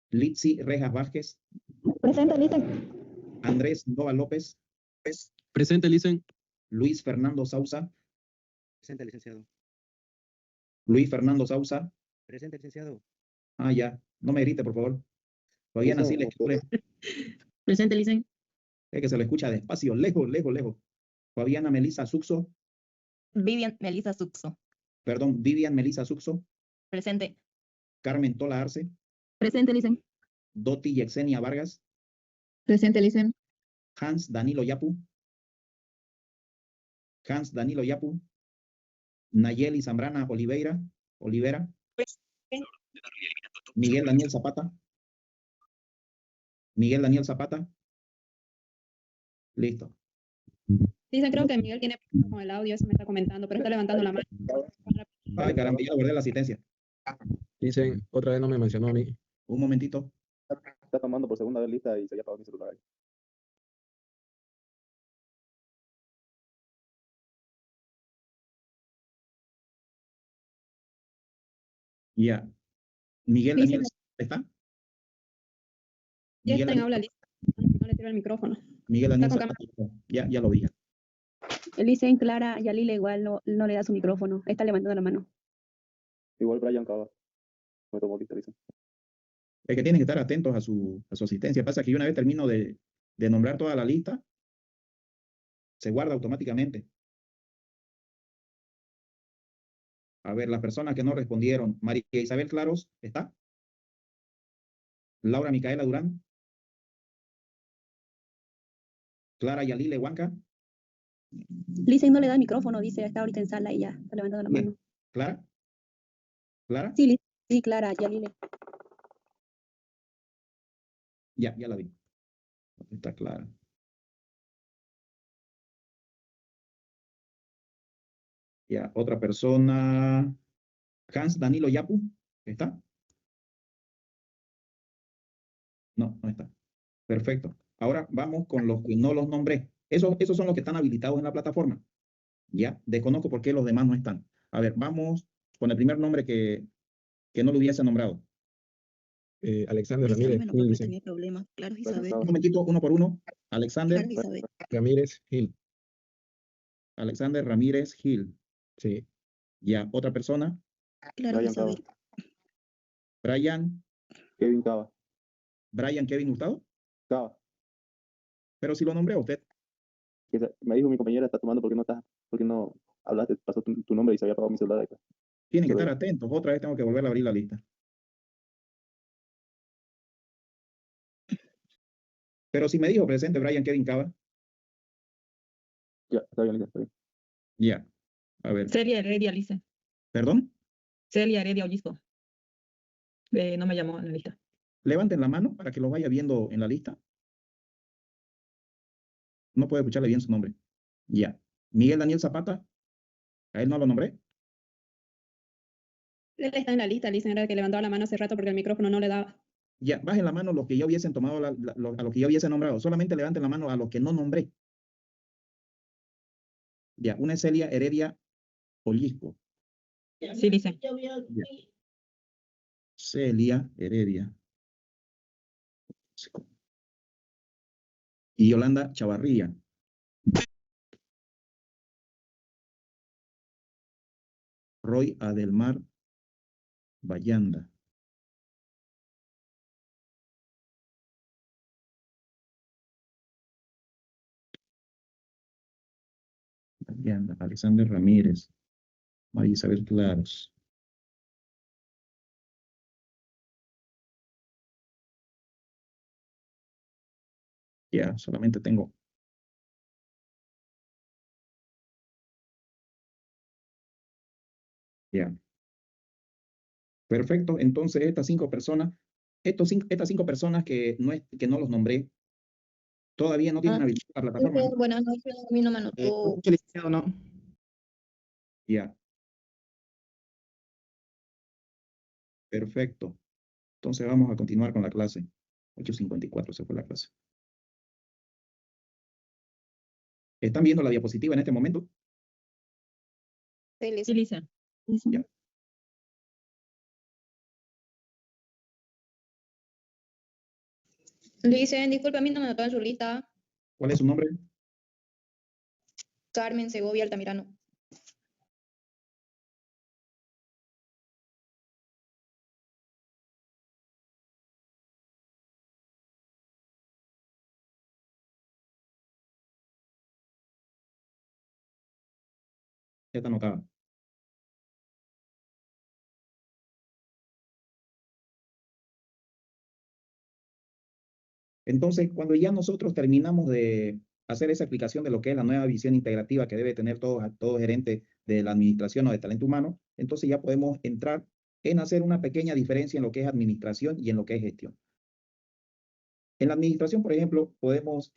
Litsi Rejas Vázquez. Presente, Licen. Andrés Nova López. Presente, Licen. Luis Fernando Sausa. Presente, licenciado. Luis Fernando Sausa. Presente, licenciado. Ah, ya. No me grite, por favor. Fabiana Siles Ture. Presente, Licen. Es que se lo escucha despacio, lejos, lejos, lejos. Fabiana Melisa Suxo. Vivian Melissa Suxo. Perdón, Vivian Melisa Suxo. Presente. Carmen Tola Arce. Presente, Licen. Doti Yexenia Vargas. Presente, Licen. Hans Danilo Yapu. Hans Danilo Yapu. Nayeli Zambrana Olivera. Miguel Daniel Zapata. Miguel Daniel Zapata. Listo. Dicen, creo que Miguel tiene problemas con el audio, eso me está comentando, pero está levantando la mano. Ay, caramba, ya guardé la asistencia. Dicen, otra vez no me mencionó a mí. Un momentito. Está tomando por segunda vez lista y se había apagado mi celular. Ya. Miguel Sí, Daniel, sí. ¿está? Ya Miguel está en Daniel, aula lista. No le sirve el micrófono. Miguel Daniel Está con Zapata. Ya lo vi. Licen, Clara y Alila igual no le da su micrófono. Está levantando la mano. Igual Brian Cava. Me tomó lista, dicen. Es que tienen que estar atentos a su asistencia. Pasa que yo una vez termino de nombrar toda la lista, se guarda automáticamente. A ver, las personas que no respondieron. María Isabel Claros, ¿está? Laura Micaela Durán. Clara Yalile Huanca. Licen no le da el micrófono, dice, está ahorita en sala y ya está levantando la Bien. mano. ¿Clara? ¿Clara? Sí, sí, Clara, Yalile. Ya la vi. Está clara. Ya, otra persona. Hans Danilo Yapu, ¿está? No está. Perfecto. Ahora vamos con los que no los nombré. Esos son los que están habilitados en la plataforma. Ya, desconozco por qué los demás no están. A ver, vamos con el primer nombre que no lo hubiese nombrado. Alexander Ramírez Gil, dicen. tenía problemas. Claro, Un momentito, uno por uno. Alexander Ramírez Gil. Alexander Ramírez Gil. Sí. Ya, otra persona. Brian Cava. Brian Kevin Cava. Kevin Hurtado. Cava. Pero si lo nombré a usted. Me dijo mi compañera, está tomando porque no hablaste, pasó tu nombre y se había apagado mi celular. Tienen que Pero- estar atentos. Otra vez tengo que volver a abrir la lista. Pero si me dijo presente Brian Kevin Cava. Ya, está bien, está bien. Ya. A ver. Celia Heredia, Licen. ¿Perdón? Celia Heredia Ollisco. No me llamó en la lista. Levanten la mano para que lo vaya viendo en la lista. No puedo escucharle bien su nombre. Ya. Miguel Daniel Zapata. A él no lo nombré. Él está en la lista, dicen, era el que levantaba la mano hace rato porque el micrófono no le daba. Ya, bajen la mano los que ya hubiesen tomado, a los que ya hubiesen nombrado. Solamente levanten la mano a los que no nombré. Ya, una es Celia Heredia Ollisco. Sí, Licen. Celia Heredia. Y Yolanda Chavarría. Roy Adelmar Bayanda. Bayanda. Alexander Ramírez. María Isabel Claros. Ya, solamente tengo. Ya. Perfecto. Entonces, estas cinco personas que no los nombré, todavía no tienen habilidad la plataforma, ¿no? Buenas noches, a mí no me anotó. Licenciado, no. Ya. Perfecto. Entonces vamos a continuar con la clase. 8:54 se fue la clase. ¿Están viendo la diapositiva en este momento? Sí, Licen. Ya. Dicen, disculpe, a mí no me anotó en su lista. ¿Cuál es su nombre? Carmen Segovia Altamirano. Ya está anotada. Entonces, cuando ya nosotros terminamos de hacer esa aplicación de lo que es la nueva visión integrativa que debe tener todo gerente de la administración o de talento humano, entonces ya podemos entrar en hacer una pequeña diferencia en lo que es administración y en lo que es gestión. En la administración, por ejemplo, podemos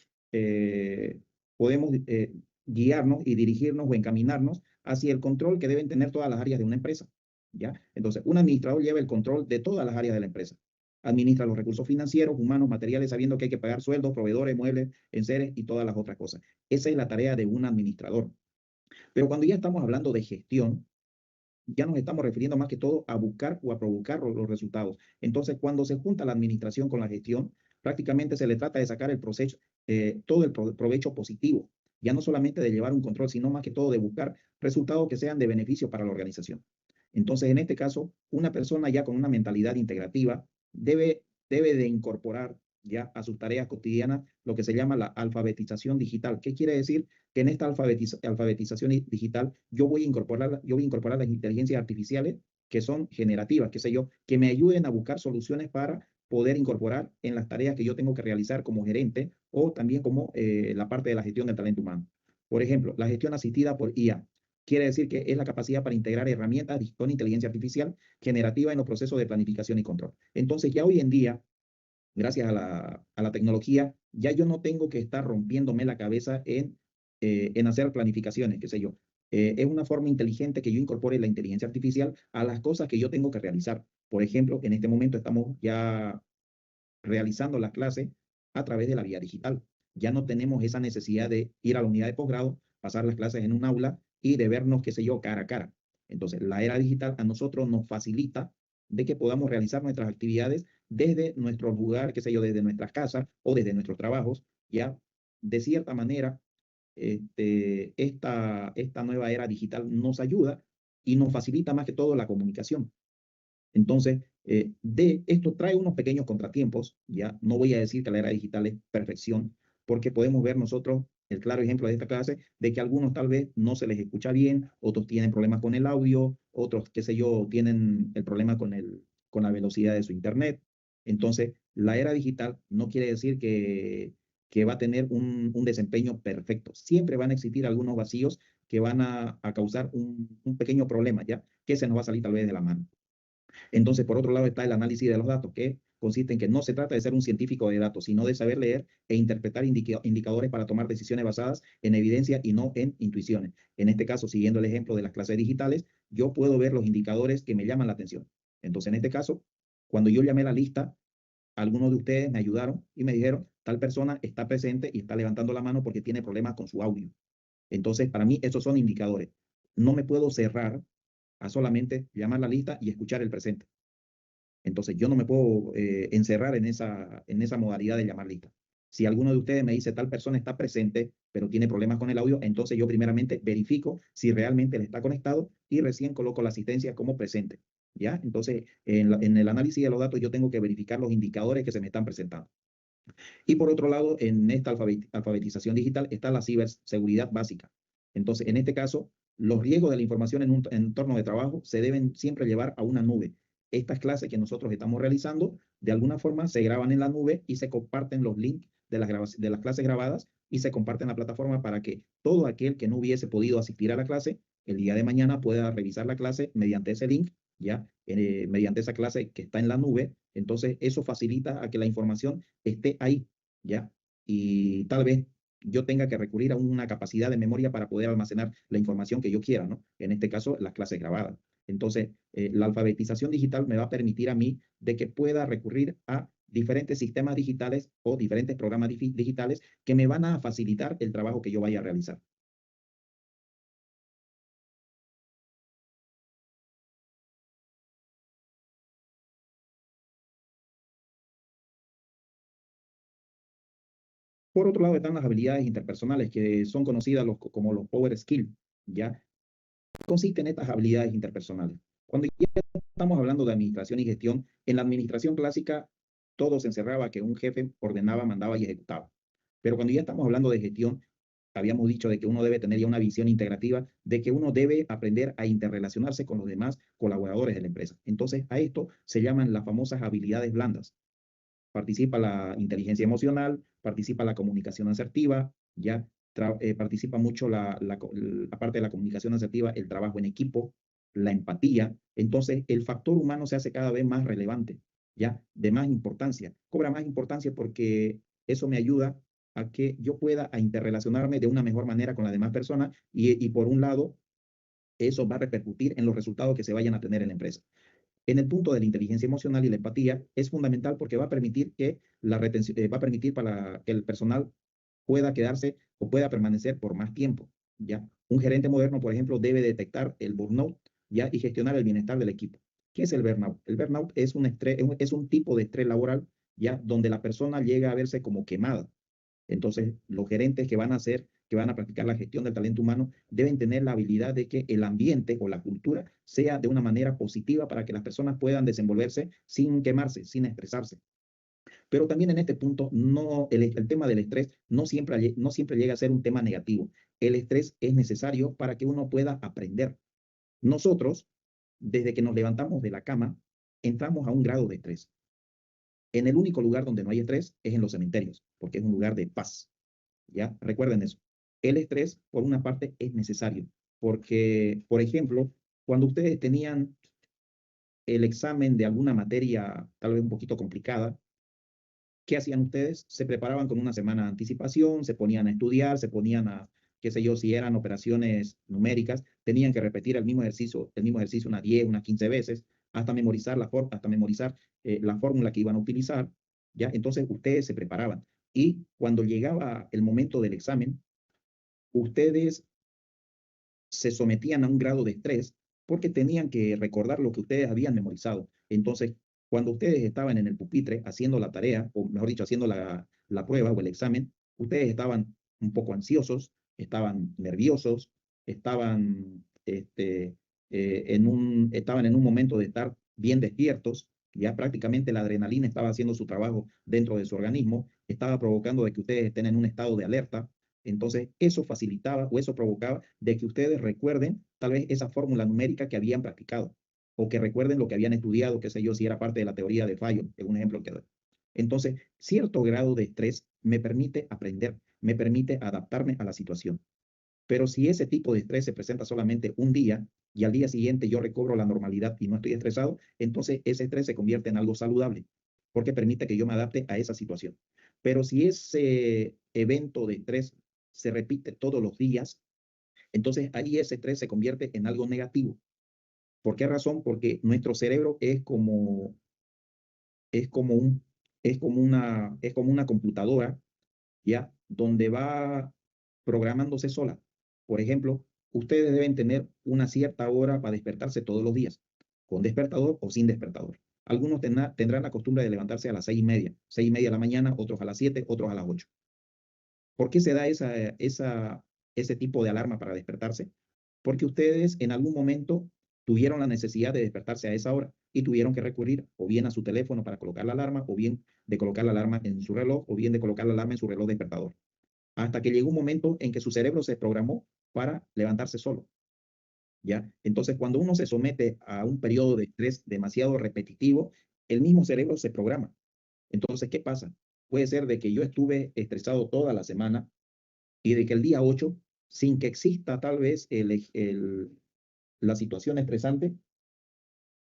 guiarnos y dirigirnos o encaminarnos hacia el control que deben tener todas las áreas de una empresa, ¿ya? Entonces, un administrador lleva el control de todas las áreas de la empresa. Administra los recursos financieros, humanos, materiales, sabiendo que hay que pagar sueldos, proveedores, muebles, enseres y todas las otras cosas. Esa es la tarea de un administrador. Pero cuando ya estamos hablando de gestión, ya nos estamos refiriendo más que todo a buscar o a provocar los resultados. Entonces, cuando se junta la administración con la gestión, prácticamente se le trata de sacar el proceso, todo el provecho positivo, ya no solamente de llevar un control, sino más que todo de buscar resultados que sean de beneficio para la organización. Entonces, en este caso, una persona ya con una mentalidad integrativa debe de incorporar ya a sus tareas cotidianas lo que se llama la alfabetización digital. ¿Qué quiere decir? Que en esta alfabetización digital yo voy a incorporar las inteligencias artificiales que son generativas, qué sé yo, que me ayuden a buscar soluciones para poder incorporar en las tareas que yo tengo que realizar como gerente o también como la parte de la gestión del talento humano. Por ejemplo, la gestión asistida por IA. Quiere decir que es la capacidad para integrar herramientas con inteligencia artificial generativa en los procesos de planificación y control. Entonces, ya hoy en día, gracias a la tecnología, ya yo no tengo que estar rompiéndome la cabeza en hacer planificaciones, qué sé yo. Es una forma inteligente que yo incorpore la inteligencia artificial a las cosas que yo tengo que realizar. Por ejemplo, en este momento estamos ya realizando las clases a través de la vía digital. Ya no tenemos esa necesidad de ir a la unidad de posgrado, pasar las clases en un aula y de vernos, qué sé yo, cara a cara. Entonces, la era digital a nosotros nos facilita de que podamos realizar nuestras actividades desde nuestro lugar, qué sé yo, desde nuestras casas o desde nuestros trabajos. Ya, de cierta manera, esta nueva era digital nos ayuda y nos facilita más que todo la comunicación. Entonces, de esto trae unos pequeños contratiempos, ya no voy a decir que la era digital es perfección, porque podemos ver nosotros el claro ejemplo de esta clase, de que algunos tal vez no se les escucha bien, otros tienen problemas con el audio, otros, qué sé yo, tienen el problema con la velocidad de su internet. Entonces, la era digital no quiere decir que va a tener un desempeño perfecto. Siempre van a existir algunos vacíos que van a causar un pequeño problema, ¿ya? Que se nos va a salir tal vez de la mano. Entonces, por otro lado está el análisis de los datos, que consiste en que no se trata de ser un científico de datos, sino de saber leer e interpretar indicadores para tomar decisiones basadas en evidencia y no en intuiciones. En este caso, siguiendo el ejemplo de las clases digitales, yo puedo ver los indicadores que me llaman la atención. Entonces, en este caso, cuando yo llamé la lista, algunos de ustedes me ayudaron y me dijeron, tal persona está presente y está levantando la mano porque tiene problemas con su audio. Entonces, para mí, esos son indicadores. No me puedo cerrar a solamente llamar la lista y escuchar el presente. Entonces, yo no me puedo encerrar en esa modalidad de llamar lista. Si alguno de ustedes me dice tal persona está presente, pero tiene problemas con el audio, entonces yo primeramente verifico si realmente él está conectado y recién coloco la asistencia como presente. ¿Ya? Entonces, en el análisis de los datos yo tengo que verificar los indicadores que se me están presentando. Y por otro lado, en esta alfabetización digital está la ciberseguridad básica. Entonces, en este caso, los riesgos de la información en un entorno de trabajo se deben siempre llevar a una nube. Estas clases que nosotros estamos realizando, de alguna forma se graban en la nube y se comparten los links de las clases grabadas y se comparten en la plataforma para que todo aquel que no hubiese podido asistir a la clase, el día de mañana pueda revisar la clase mediante ese link, ya, mediante esa clase que está en la nube. Entonces, eso facilita a que la información esté ahí, ¿ya? Y tal vez yo tenga que recurrir a una capacidad de memoria para poder almacenar la información que yo quiera, ¿no? En este caso, las clases grabadas. Entonces, la alfabetización digital me va a permitir a mí de que pueda recurrir a diferentes sistemas digitales o diferentes programas digitales que me van a facilitar el trabajo que yo vaya a realizar. Por otro lado están las habilidades interpersonales, que son conocidas como los power skills, ¿ya? Consisten estas habilidades interpersonales. Cuando ya estamos hablando de administración y gestión, en la administración clásica todo se encerraba que un jefe ordenaba, mandaba y ejecutaba. Pero cuando ya estamos hablando de gestión, habíamos dicho de que uno debe tener ya una visión integrativa, de que uno debe aprender a interrelacionarse con los demás colaboradores de la empresa. Entonces, a esto se llaman las famosas habilidades blandas. Participa la inteligencia emocional, participa la comunicación asertiva, ya participa mucho aparte de la comunicación asertiva, el trabajo en equipo, la empatía. Entonces, el factor humano se hace cada vez más relevante, ya de más importancia. Cobra más importancia porque eso me ayuda a que yo pueda interrelacionarme de una mejor manera con las demás personas y por un lado, eso va a repercutir en los resultados que se vayan a tener en la empresa. En el punto de la inteligencia emocional y la empatía es fundamental porque va a permitir que la retención, va a permitir para que el personal pueda quedarse o pueda permanecer por más tiempo, ¿ya? Un gerente moderno, por ejemplo, debe detectar el burnout, ¿ya? Y gestionar el bienestar del equipo. ¿Qué es el burnout? El burnout es un estrés, es un tipo de estrés laboral, ¿ya? Donde la persona llega a verse como quemada. Entonces, los gerentes que van a practicar la gestión del talento humano deben tener la habilidad de que el ambiente o la cultura sea de una manera positiva para que las personas puedan desenvolverse sin quemarse, sin estresarse. Pero también en este punto, el tema del estrés no siempre llega a ser un tema negativo. El estrés es necesario para que uno pueda aprender. Nosotros, desde que nos levantamos de la cama, entramos a un grado de estrés. En el único lugar donde no hay estrés es en los cementerios, porque es un lugar de paz. ¿Ya? Recuerden eso. El estrés, por una parte, es necesario, porque, por ejemplo, cuando ustedes tenían el examen de alguna materia tal vez un poquito complicada, ¿qué hacían ustedes? Se preparaban con una semana de anticipación, se ponían a estudiar, se ponían a, qué sé yo, si eran operaciones numéricas, tenían que repetir el mismo ejercicio unas 10, unas 15 veces, hasta memorizar la fórmula que iban a utilizar, ¿ya? Entonces ustedes se preparaban. Y cuando llegaba el momento del examen, ustedes se sometían a un grado de estrés porque tenían que recordar lo que ustedes habían memorizado. Entonces, cuando ustedes estaban en el pupitre haciendo la tarea, o mejor dicho, haciendo la prueba o el examen, ustedes estaban un poco ansiosos, estaban nerviosos, estaban estaban en un momento de estar bien despiertos, ya prácticamente la adrenalina estaba haciendo su trabajo dentro de su organismo, estaba provocando de que ustedes estén en un estado de alerta. Entonces, eso facilitaba o eso provocaba de que ustedes recuerden tal vez esa fórmula numérica que habían practicado o que recuerden lo que habían estudiado, qué sé yo, si era parte de la teoría de Fayol, es un ejemplo que doy. Entonces, cierto grado de estrés me permite aprender, me permite adaptarme a la situación. Pero si ese tipo de estrés se presenta solamente un día y al día siguiente yo recobro la normalidad y no estoy estresado, entonces ese estrés se convierte en algo saludable porque permite que yo me adapte a esa situación. Pero si ese evento de estrés se repite todos los días, entonces ahí ese estrés se convierte en algo negativo. ¿Por qué razón? Porque nuestro cerebro es como una computadora, ¿ya? Donde va programándose sola. Por ejemplo, ustedes deben tener una cierta hora para despertarse todos los días, con despertador o sin despertador. Algunos tendrán la costumbre de levantarse a las 6:30, 6:30 de la mañana, otros a las 7, otros a las 8. ¿Por qué se da ese tipo de alarma para despertarse? Porque ustedes en algún momento tuvieron la necesidad de despertarse a esa hora y tuvieron que recurrir o bien a su teléfono para colocar la alarma, o bien de colocar la alarma en su reloj, o bien de colocar la alarma en su reloj despertador. Hasta que llegó un momento en que su cerebro se programó para levantarse solo. ¿Ya? Entonces, cuando uno se somete a un periodo de estrés demasiado repetitivo, el mismo cerebro se programa. Entonces, ¿qué pasa? Puede ser de que yo estuve estresado toda la semana y de que el día 8, sin que exista tal vez la situación estresante,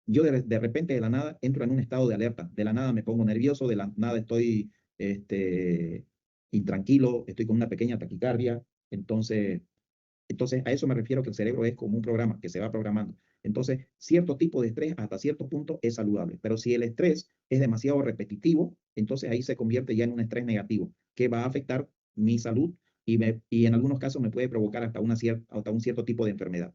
yo de repente de la nada entro en un estado de alerta, de la nada me pongo nervioso, de la nada estoy intranquilo, estoy con una pequeña taquicardia, entonces a eso me refiero, que el cerebro es como un programa que se va programando. Entonces, cierto tipo de estrés hasta cierto punto es saludable, pero si el estrés es demasiado repetitivo, entonces ahí se convierte ya en un estrés negativo que va a afectar mi salud y en algunos casos me puede provocar hasta un cierto tipo de enfermedad.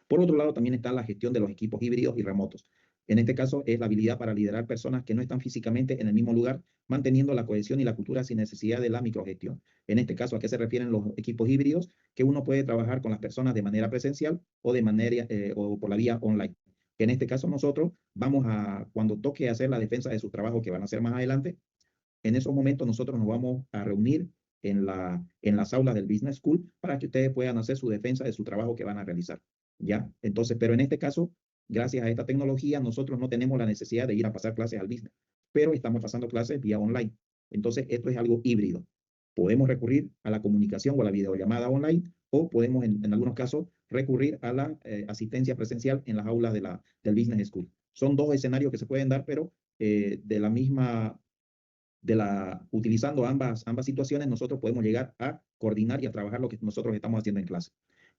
Por otro lado, también está la gestión de los equipos híbridos y remotos. En este caso es la habilidad para liderar personas que no están físicamente en el mismo lugar, manteniendo la cohesión y la cultura sin necesidad de la microgestión. En este caso, ¿a qué se refieren los equipos híbridos? Que uno puede trabajar con las personas de manera presencial o de manera o por la vía online. En este caso nosotros vamos a, cuando toque hacer la defensa de sus trabajos que van a hacer más adelante, en esos momentos nosotros nos vamos a reunir en las aulas del Business School para que ustedes puedan hacer su defensa de su trabajo que van a realizar. ¿Ya? Entonces, pero en este caso, gracias a esta tecnología, nosotros no tenemos la necesidad de ir a pasar clases al business, pero estamos pasando clases vía online. Entonces, esto es algo híbrido. Podemos recurrir a la comunicación o a la videollamada online, o podemos, en algunos casos, recurrir a la asistencia presencial en las aulas del Business School. Son dos escenarios que se pueden dar, pero utilizando ambas situaciones, nosotros podemos llegar a coordinar y a trabajar lo que nosotros estamos haciendo en clase.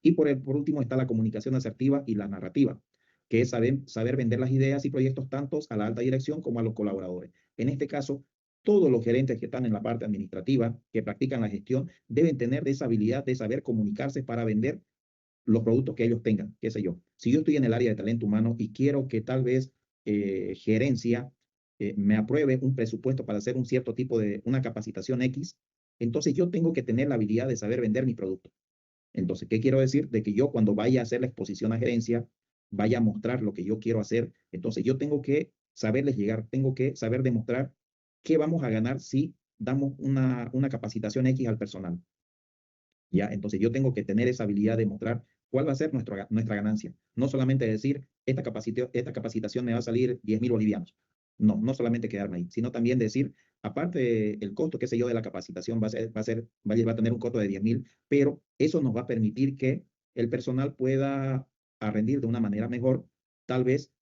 Y por último está la comunicación asertiva y la narrativa, que es saber vender las ideas y proyectos tanto a la alta dirección como a los colaboradores. En este caso, todos los gerentes que están en la parte administrativa, que practican la gestión, deben tener esa habilidad de saber comunicarse para vender los productos que ellos tengan, qué sé yo. Si yo estoy en el área de talento humano y quiero que tal vez gerencia me apruebe un presupuesto para hacer un cierto tipo de una capacitación X, entonces yo tengo que tener la habilidad de saber vender mi producto. Entonces, ¿qué quiero decir? De que yo cuando vaya a hacer la exposición a gerencia, vaya a mostrar lo que yo quiero hacer, entonces yo tengo que saberles llegar, tengo que saber demostrar qué vamos a ganar si damos una capacitación X al personal. ¿Ya? Entonces yo tengo que tener esa habilidad de mostrar cuál va a ser nuestra ganancia. No solamente decir, esta capacitación me va a salir 10.000 bolivianos. No, no solamente quedarme ahí, sino también decir, aparte el costo, qué sé yo, de la capacitación va a tener un costo de 10.000, pero eso nos va a permitir que el personal pueda rendir de una manera mejor, tal vez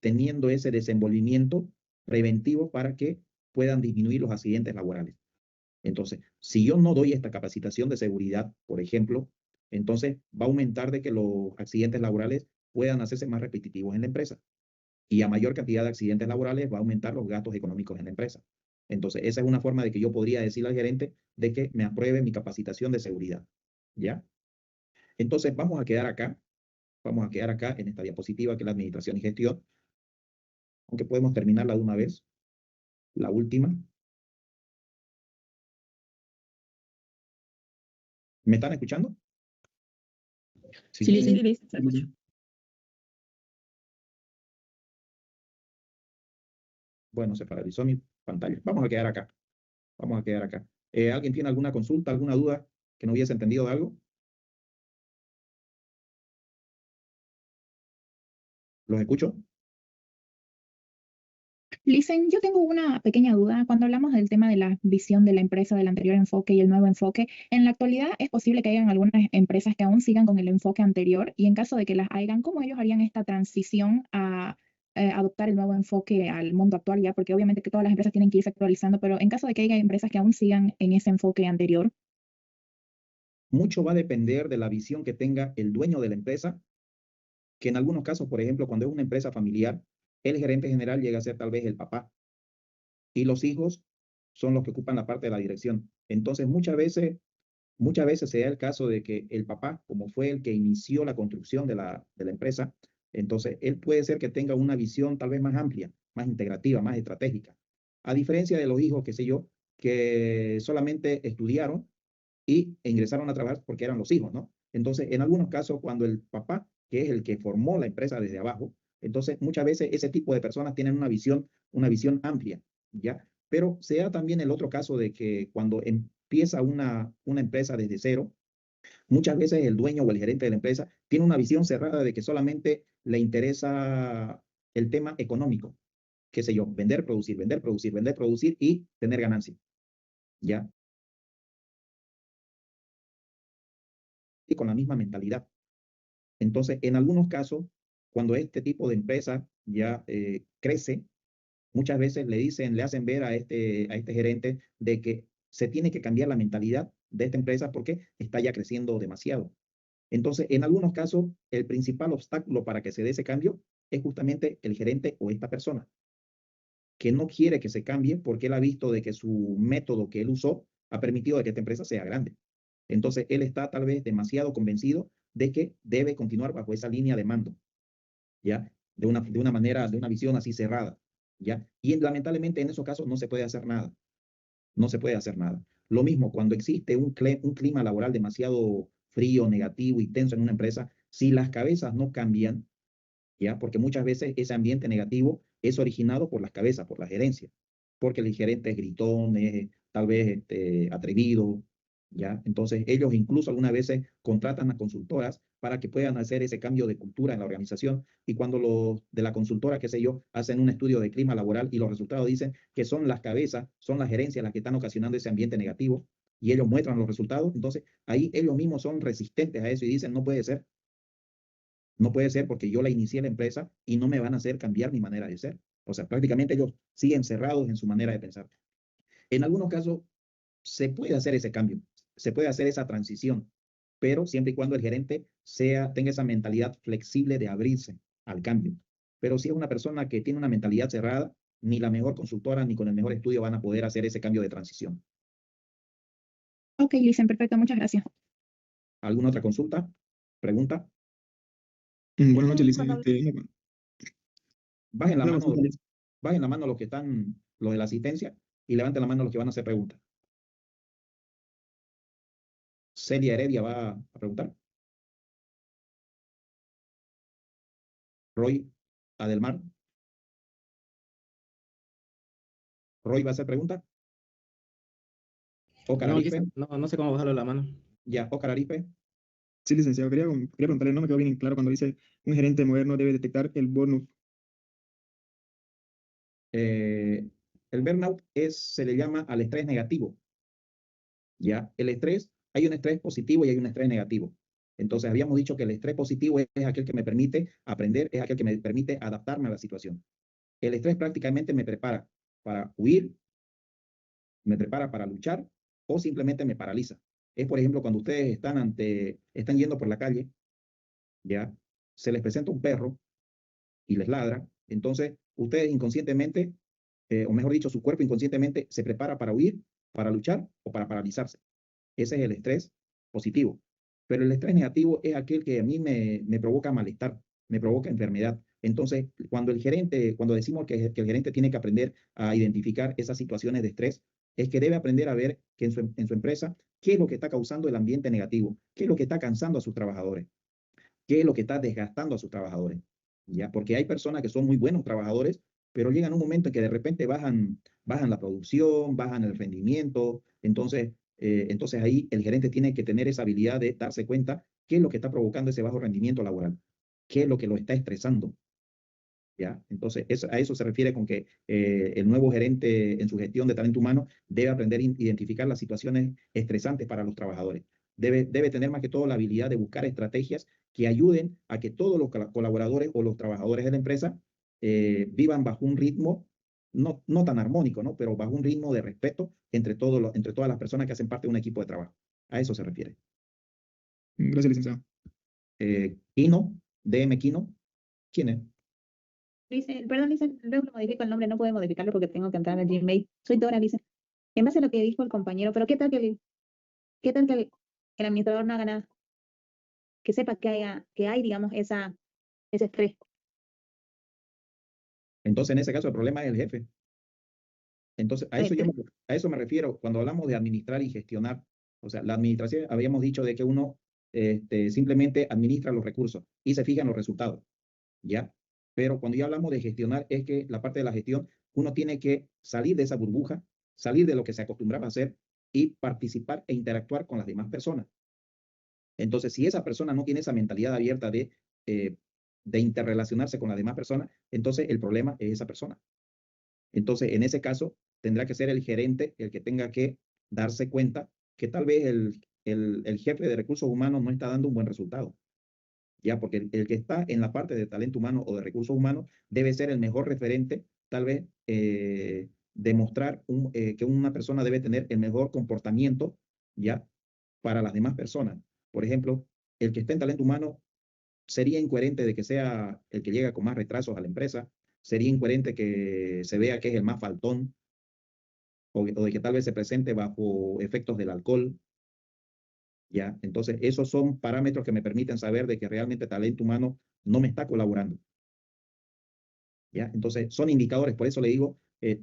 teniendo ese desenvolvimiento preventivo para que puedan disminuir los accidentes laborales. Entonces, si yo no doy esta capacitación de seguridad, por ejemplo, entonces va a aumentar de que los accidentes laborales puedan hacerse más repetitivos en la empresa. Y a mayor cantidad de accidentes laborales va a aumentar los gastos económicos en la empresa. Entonces, esa es una forma de que yo podría decirle al gerente de que me apruebe mi capacitación de seguridad. ¿Ya? Entonces, vamos a quedar acá en esta diapositiva que es la administración y gestión. Aunque podemos terminarla de una vez. La última. ¿Me están escuchando? Sí, se escucha. Bueno, se paralizó mi pantalla. Vamos a quedar acá. Vamos a quedar acá. ¿Alguien tiene alguna consulta, alguna duda que no hubiese entendido de algo? ¿Los escucho? Listen, yo tengo una pequeña duda. Cuando hablamos del tema de la visión de la empresa, del anterior enfoque y el nuevo enfoque, en la actualidad es posible que hayan algunas empresas que aún sigan con el enfoque anterior y en caso de que las hayan, ¿cómo ellos harían esta transición a adoptar el nuevo enfoque al mundo actual ya? Porque obviamente que todas las empresas tienen que irse actualizando, pero en caso de que haya empresas que aún sigan en ese enfoque anterior. Mucho va a depender de la visión que tenga el dueño de la empresa, que en algunos casos, por ejemplo, cuando es una empresa familiar, el gerente general llega a ser tal vez el papá y los hijos son los que ocupan la parte de la dirección. Entonces, muchas veces se da el caso de que el papá, como fue el que inició la construcción de la empresa, entonces él puede ser que tenga una visión tal vez más amplia, más integrativa, más estratégica. A diferencia de los hijos, qué sé yo, que solamente estudiaron e ingresaron a trabajar porque eran los hijos, ¿no? Entonces, en algunos casos, cuando el papá, que es el que formó la empresa desde abajo, entonces muchas veces ese tipo de personas tienen una visión amplia, ¿ya? Pero se da también el otro caso de que cuando empieza una empresa desde cero, muchas veces el dueño o el gerente de la empresa tiene una visión cerrada de que solamente le interesa el tema económico, qué sé yo, vender, producir y tener ganancia, ¿ya? Y con la misma mentalidad. Entonces, en algunos casos, cuando este tipo de empresa ya crece, muchas veces le hacen ver a este gerente de que se tiene que cambiar la mentalidad de esta empresa porque está ya creciendo demasiado. Entonces, en algunos casos, el principal obstáculo para que se dé ese cambio es justamente el gerente o esta persona, que no quiere que se cambie porque él ha visto de que su método que él usó ha permitido de que esta empresa sea grande. Entonces, él está tal vez demasiado convencido de que debe continuar bajo esa línea de mando. ¿ya? De una manera, de una visión así cerrada, ¿ya? Y lamentablemente en esos casos no se puede hacer nada. No se puede hacer nada. Lo mismo cuando existe un clima laboral demasiado frío, negativo y tenso en una empresa, si las cabezas no cambian, ¿ya? Porque muchas veces ese ambiente negativo es originado por las cabezas, por la gerencia, porque el gerente es gritón, es tal vez atrevido, ¿ya? Entonces ellos incluso algunas veces contratan a consultoras para que puedan hacer ese cambio de cultura en la organización, y cuando los de la consultora, qué sé yo, hacen un estudio de clima laboral y los resultados dicen que son las cabezas, son las gerencias las que están ocasionando ese ambiente negativo, y ellos muestran los resultados, entonces ahí ellos mismos son resistentes a eso y dicen, no puede ser. No puede ser porque yo la inicié la empresa y no me van a hacer cambiar mi manera de ser. O sea, prácticamente ellos siguen cerrados en su manera de pensar. En algunos casos se puede hacer ese cambio, se puede hacer esa transición, pero siempre y cuando el gerente tenga esa mentalidad flexible de abrirse al cambio. Pero si es una persona que tiene una mentalidad cerrada, ni la mejor consultora ni con el mejor estudio van a poder hacer ese cambio de transición. Ok, Licen, perfecto, muchas gracias. ¿Alguna otra consulta? ¿Pregunta? Buenas noches, Licen. Bajen la una mano, consulta, Licen. bajen la mano los que están, los de la asistencia, y levanten la mano los que van a hacer preguntas. Celia Heredia va a preguntar. Roy Adelmar. Roy va a hacer pregunta. Oscar No, Arife. no sé cómo bajarlo la mano. Ya, Oscar Arife. Sí, licenciado, quería preguntarle, no me quedó bien claro cuando dice un gerente moderno debe detectar el burnout. El burnout se le llama al estrés negativo. Ya, el estrés, hay un estrés positivo y hay un estrés negativo. Entonces, habíamos dicho que el estrés positivo es aquel que me permite aprender, es aquel que me permite adaptarme a la situación. El estrés prácticamente me prepara para huir, me prepara para luchar o simplemente me paraliza. Es, por ejemplo, cuando ustedes están yendo por la calle, ya, se les presenta un perro y les ladra, entonces ustedes inconscientemente, o mejor dicho, su cuerpo inconscientemente se prepara para huir, para luchar o para paralizarse. Ese es el estrés positivo. Pero el estrés negativo es aquel que a mí me provoca malestar, me provoca enfermedad. Entonces, cuando decimos que el gerente tiene que aprender a identificar esas situaciones de estrés, es que debe aprender a ver que en su empresa, qué es lo que está causando el ambiente negativo, qué es lo que está cansando a sus trabajadores, qué es lo que está desgastando a sus trabajadores. ¿Ya? Porque hay personas que son muy buenos trabajadores, pero llegan un momento en que de repente bajan la producción, bajan el rendimiento. Entonces ahí el gerente tiene que tener esa habilidad de darse cuenta qué es lo que está provocando ese bajo rendimiento laboral, qué es lo que lo está estresando. ¿Ya? Entonces, a eso se refiere con que el nuevo gerente en su gestión de talento humano debe aprender a identificar las situaciones estresantes para los trabajadores. Debe tener más que todo la habilidad de buscar estrategias que ayuden a que todos los colaboradores o los trabajadores de la empresa vivan bajo un ritmo no tan armónico, ¿no? Pero bajo un ritmo de respeto entre todas las personas que hacen parte de un equipo de trabajo. A eso se refiere. Gracias, licenciado. Kino, DM Kino, ¿quién es? Perdón, Lisa, luego lo modifico el nombre, no puedo modificarlo porque tengo que entrar al Gmail. Soy Dora, Lisa. En base a lo que dijo el compañero, pero ¿qué tal que el administrador no haga nada? Que sepa que hay, digamos, ese estrés. Entonces, en ese caso, el problema es el jefe. Entonces, a eso me refiero cuando hablamos de administrar y gestionar. O sea, la administración, habíamos dicho de que uno simplemente administra los recursos y se fija en los resultados, ¿ya? Pero cuando ya hablamos de gestionar, es que la parte de la gestión, uno tiene que salir de esa burbuja, salir de lo que se acostumbraba a hacer y participar e interactuar con las demás personas. Entonces, si esa persona no tiene esa mentalidad abierta de interrelacionarse con las demás personas, entonces el problema es esa persona. Entonces, en ese caso, tendrá que ser el gerente el que tenga que darse cuenta que tal vez el jefe de recursos humanos no está dando un buen resultado. Ya, porque el que está en la parte de talento humano o de recursos humanos debe ser el mejor referente, tal vez demostrar que una persona debe tener el mejor comportamiento, ya, para las demás personas. Por ejemplo, el que está en talento humano sería incoherente de que sea el que llega con más retrasos a la empresa, sería incoherente que se vea que es el más faltón, o de que tal vez se presente bajo efectos del alcohol. ¿Ya? Entonces, esos son parámetros que me permiten saber de que realmente talento humano no me está colaborando. ¿ya? Entonces, son indicadores, por eso le digo,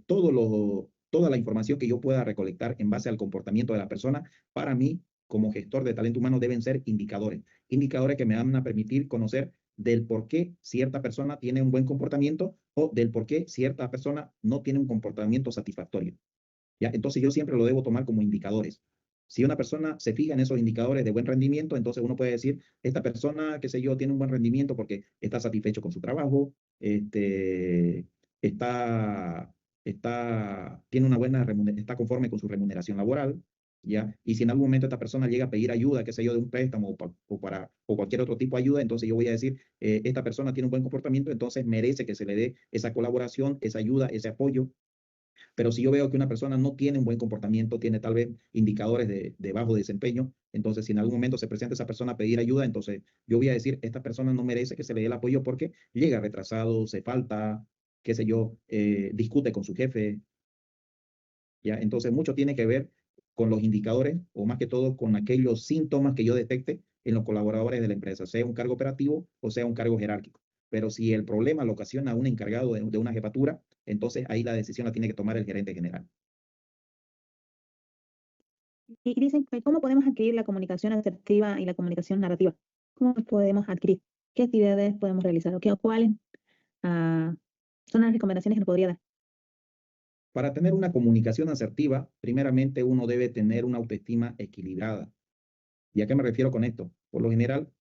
toda la información que yo pueda recolectar en base al comportamiento de la persona, para mí, como gestor de talento humano, deben ser indicadores. Indicadores que me van a permitir conocer del por qué cierta persona tiene un buen comportamiento o del por qué cierta persona no tiene un comportamiento satisfactorio, ¿ya? Entonces, yo siempre lo debo tomar como indicadores. Si una persona se fija en esos indicadores de buen rendimiento, entonces uno puede decir, esta persona, qué sé yo, tiene un buen rendimiento porque está satisfecho con su trabajo, tiene una buena está conforme con su remuneración laboral, ¿ya? Y si en algún momento esta persona llega a pedir ayuda, qué sé yo, de un préstamo o cualquier otro tipo de ayuda, entonces yo voy a decir, esta persona tiene un buen comportamiento, entonces merece que se le dé esa colaboración, esa ayuda, ese apoyo. Pero si yo veo que una persona no tiene un buen comportamiento, tiene tal vez indicadores de bajo desempeño, entonces si en algún momento se presenta esa persona a pedir ayuda, entonces yo voy a decir, esta persona no merece que se le dé el apoyo porque llega retrasado, se falta, qué sé yo, discute con su jefe, ¿ya? Entonces mucho tiene que ver con los indicadores o más que todo con aquellos síntomas que yo detecte en los colaboradores de la empresa, sea un cargo operativo o sea un cargo jerárquico. Pero si el problema lo ocasiona un encargado de una jefatura, entonces ahí la decisión la tiene que tomar el gerente general. Y dicen, ¿cómo podemos adquirir la comunicación asertiva y la comunicación narrativa? ¿Cómo podemos adquirir? ¿Qué actividades podemos realizar? ¿Cuáles son las recomendaciones que nos podría dar? Para tener una comunicación asertiva, primeramente uno debe tener una autoestima equilibrada. ¿Y a qué me refiero con esto? Por lo general,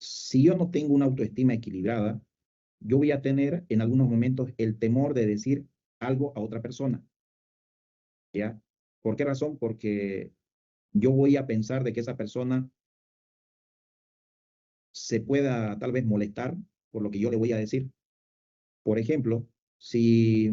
si yo no tengo una autoestima equilibrada, yo voy a tener en algunos momentos el temor de decir algo a otra persona, ¿ya? ¿Por qué razón? Porque yo voy a pensar de que esa persona se pueda tal vez molestar por lo que yo le voy a decir. Por ejemplo, si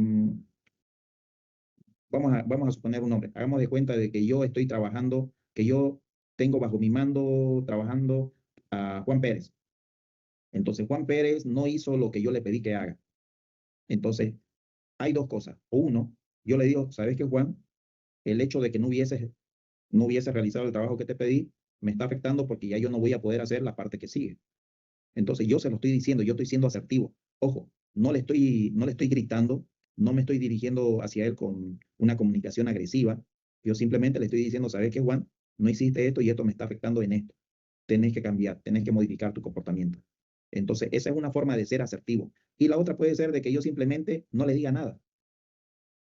vamos a suponer un nombre, hagamos de cuenta de que yo estoy trabajando, que yo tengo bajo mi mando trabajando a Juan Pérez. Entonces Juan Pérez no hizo lo que yo le pedí que haga. Entonces, hay dos cosas. O uno, yo le digo, ¿sabes qué, Juan? El hecho de que no hubiese realizado el trabajo que te pedí me está afectando porque ya yo no voy a poder hacer la parte que sigue. Entonces yo se lo estoy diciendo, yo estoy siendo asertivo. Ojo, no le estoy gritando, no me estoy dirigiendo hacia él con una comunicación agresiva. Yo simplemente le estoy diciendo, ¿sabes qué, Juan? No hiciste esto y esto me está afectando en esto. Tenés que cambiar, tenés que modificar tu comportamiento. Entonces, esa es una forma de ser asertivo. Y la otra puede ser de que yo simplemente no le diga nada.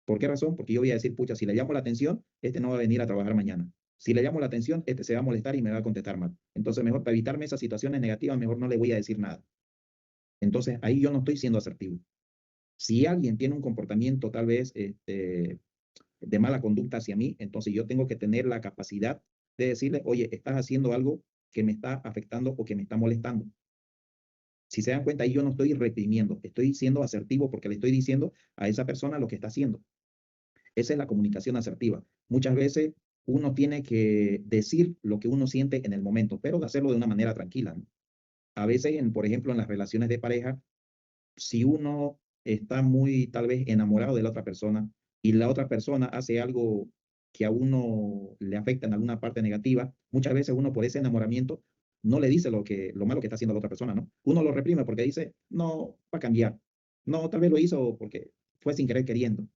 ¿Por qué razón? Porque yo voy a decir, pucha, si le llamo la atención, este no va a venir a trabajar mañana. Si le llamo la atención, este se va a molestar y me va a contestar mal. Entonces, mejor para evitarme esas situaciones negativas, mejor no le voy a decir nada. Entonces, ahí yo no estoy siendo asertivo. Si alguien tiene un comportamiento tal vez de mala conducta hacia mí, entonces yo tengo que tener la capacidad de decirle, oye, estás haciendo algo que me está afectando o que me está molestando. Si se dan cuenta, ahí yo no estoy reprimiendo, estoy siendo asertivo porque le estoy diciendo a esa persona lo que está haciendo. Esa es la comunicación asertiva. Muchas veces uno tiene que decir lo que uno siente en el momento, pero de hacerlo de una manera tranquila, ¿no? A veces, por ejemplo, en las relaciones de pareja, si uno está muy tal vez enamorado de la otra persona y la otra persona hace algo que a uno le afecta en alguna parte negativa, muchas veces uno por ese enamoramiento no le dice lo malo que está haciendo la otra persona, ¿no? Uno lo reprime porque dice, no, va a cambiar. No, tal vez lo hizo porque fue sin querer queriendo.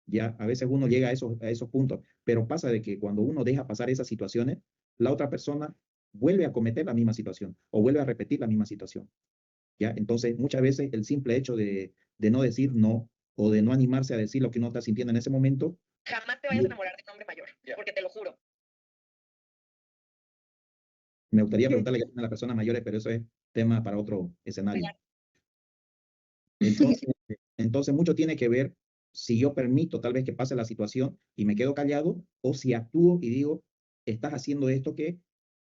Ya, a veces uno llega a esos puntos, pero pasa de que cuando uno deja pasar esas situaciones, la otra persona vuelve a cometer la misma situación o vuelve a repetir la misma situación. ¿Ya? Entonces, muchas veces el simple hecho de no decir no o de no animarse a decir lo que uno está sintiendo en ese momento. Jamás te vayas a enamorar de un hombre mayor, porque te lo juro. Me gustaría preguntarle qué hacen las personas mayores, pero eso es tema para otro escenario. Entonces, mucho tiene que ver si yo permito tal vez que pase la situación y me quedo callado o si actúo y digo, estás haciendo esto que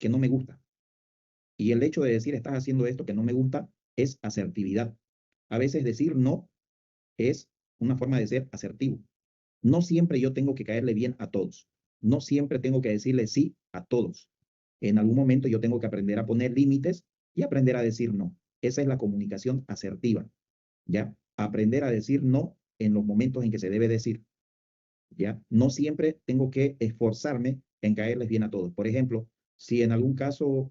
no me gusta. Y el hecho de decir, estás haciendo esto que no me gusta, es asertividad. A veces decir no es una forma de ser asertivo. No siempre yo tengo que caerle bien a todos. No siempre tengo que decirle sí a todos. En algún momento yo tengo que aprender a poner límites y aprender a decir no. Esa es la comunicación asertiva, ¿ya? Aprender a decir no en los momentos en que se debe decir, ¿ya? No siempre tengo que esforzarme en caerles bien a todos. Por ejemplo, si en algún caso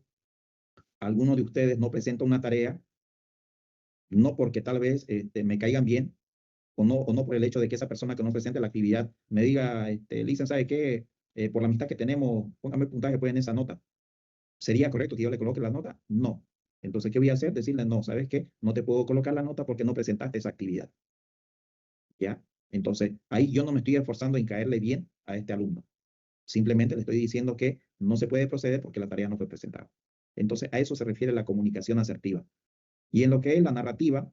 alguno de ustedes no presenta una tarea, no porque tal vez me caigan bien, o no por el hecho de que esa persona que no presente la actividad me diga, Listen, ¿sabe qué? Por la amistad que tenemos, póngame el puntaje pues en esa nota. ¿Sería correcto que yo le coloque la nota? No. Entonces, ¿qué voy a hacer? Decirle, no, ¿sabes qué? No te puedo colocar la nota porque no presentaste esa actividad. ¿Ya? Entonces, ahí yo no me estoy esforzando en caerle bien a este alumno. Simplemente le estoy diciendo que no se puede proceder porque la tarea no fue presentada. Entonces, a eso se refiere la comunicación asertiva. Y en lo que es la narrativa,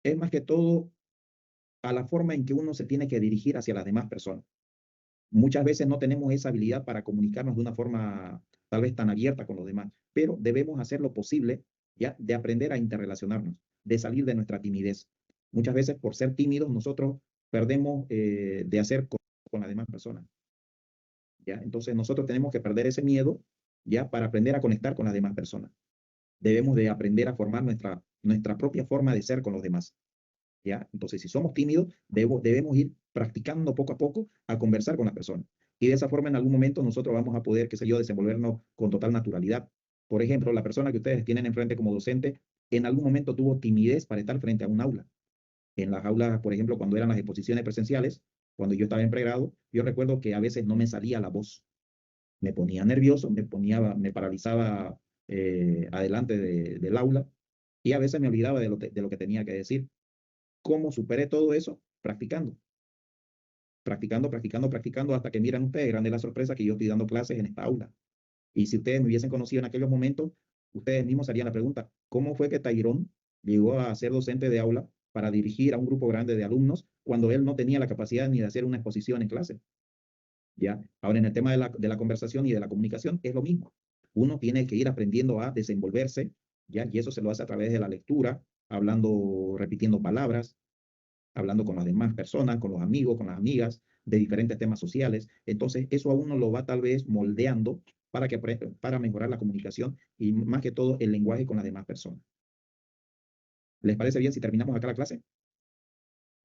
es más que todo a la forma en que uno se tiene que dirigir hacia las demás personas. Muchas veces no tenemos esa habilidad para comunicarnos de una forma tal vez tan abierta con los demás, pero debemos hacer lo posible ya de aprender a interrelacionarnos, de salir de nuestra timidez. Muchas veces por ser tímidos nosotros perdemos de hacer con las demás personas. ¿Ya? Entonces nosotros tenemos que perder ese miedo ya para aprender a conectar con las demás personas. Debemos de aprender a formar nuestra propia forma de ser con los demás. ¿Ya? Entonces, si somos tímidos, debemos ir practicando poco a poco a conversar con las personas. Y de esa forma, en algún momento, nosotros vamos a poder, qué sé yo, desenvolvernos con total naturalidad. Por ejemplo, la persona que ustedes tienen enfrente como docente, en algún momento tuvo timidez para estar frente a un aula. En las aulas, por ejemplo, cuando eran las exposiciones presenciales, cuando yo estaba en pregrado, yo recuerdo que a veces no me salía la voz. Me ponía nervioso, me paralizaba adelante del aula y a veces me olvidaba de lo que tenía que decir. ¿Cómo superé todo eso? Practicando. Practicando, hasta que miran ustedes, grande la sorpresa que yo estoy dando clases en esta aula. Y si ustedes me hubiesen conocido en aquellos momentos, ustedes mismos harían la pregunta, ¿cómo fue que Tairón llegó a ser docente de aula para dirigir a un grupo grande de alumnos cuando él no tenía la capacidad ni de hacer una exposición en clase? ¿Ya? Ahora, en el tema de la conversación y de la comunicación, es lo mismo. Uno tiene que ir aprendiendo a desenvolverse, ¿ya? Y eso se lo hace a través de la lectura, hablando, repitiendo palabras, hablando con las demás personas, con los amigos, con las amigas, de diferentes temas sociales. Entonces, eso a uno lo va tal vez moldeando para mejorar la comunicación y más que todo el lenguaje con las demás personas. ¿Les parece bien si terminamos acá la clase?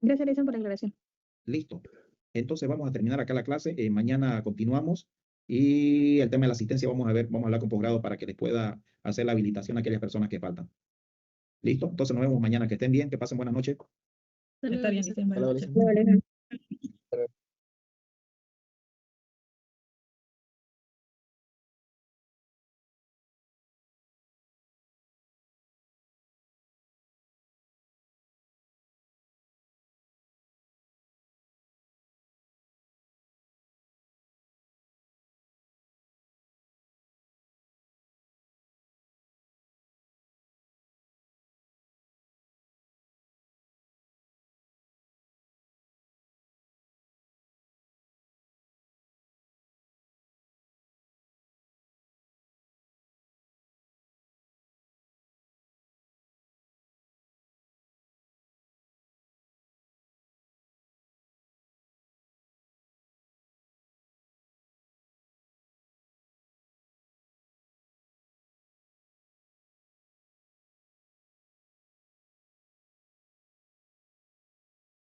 Gracias, Alison, por la aclaración. Listo. Entonces vamos a terminar acá la clase. Mañana continuamos y el tema de la asistencia vamos a hablar con posgrado para que les pueda hacer la habilitación a aquellas personas que faltan. ¿Listo? Entonces nos vemos mañana. Que estén bien, que pasen buenas noches. Está bien, Hola, buenas noches. Vanessa.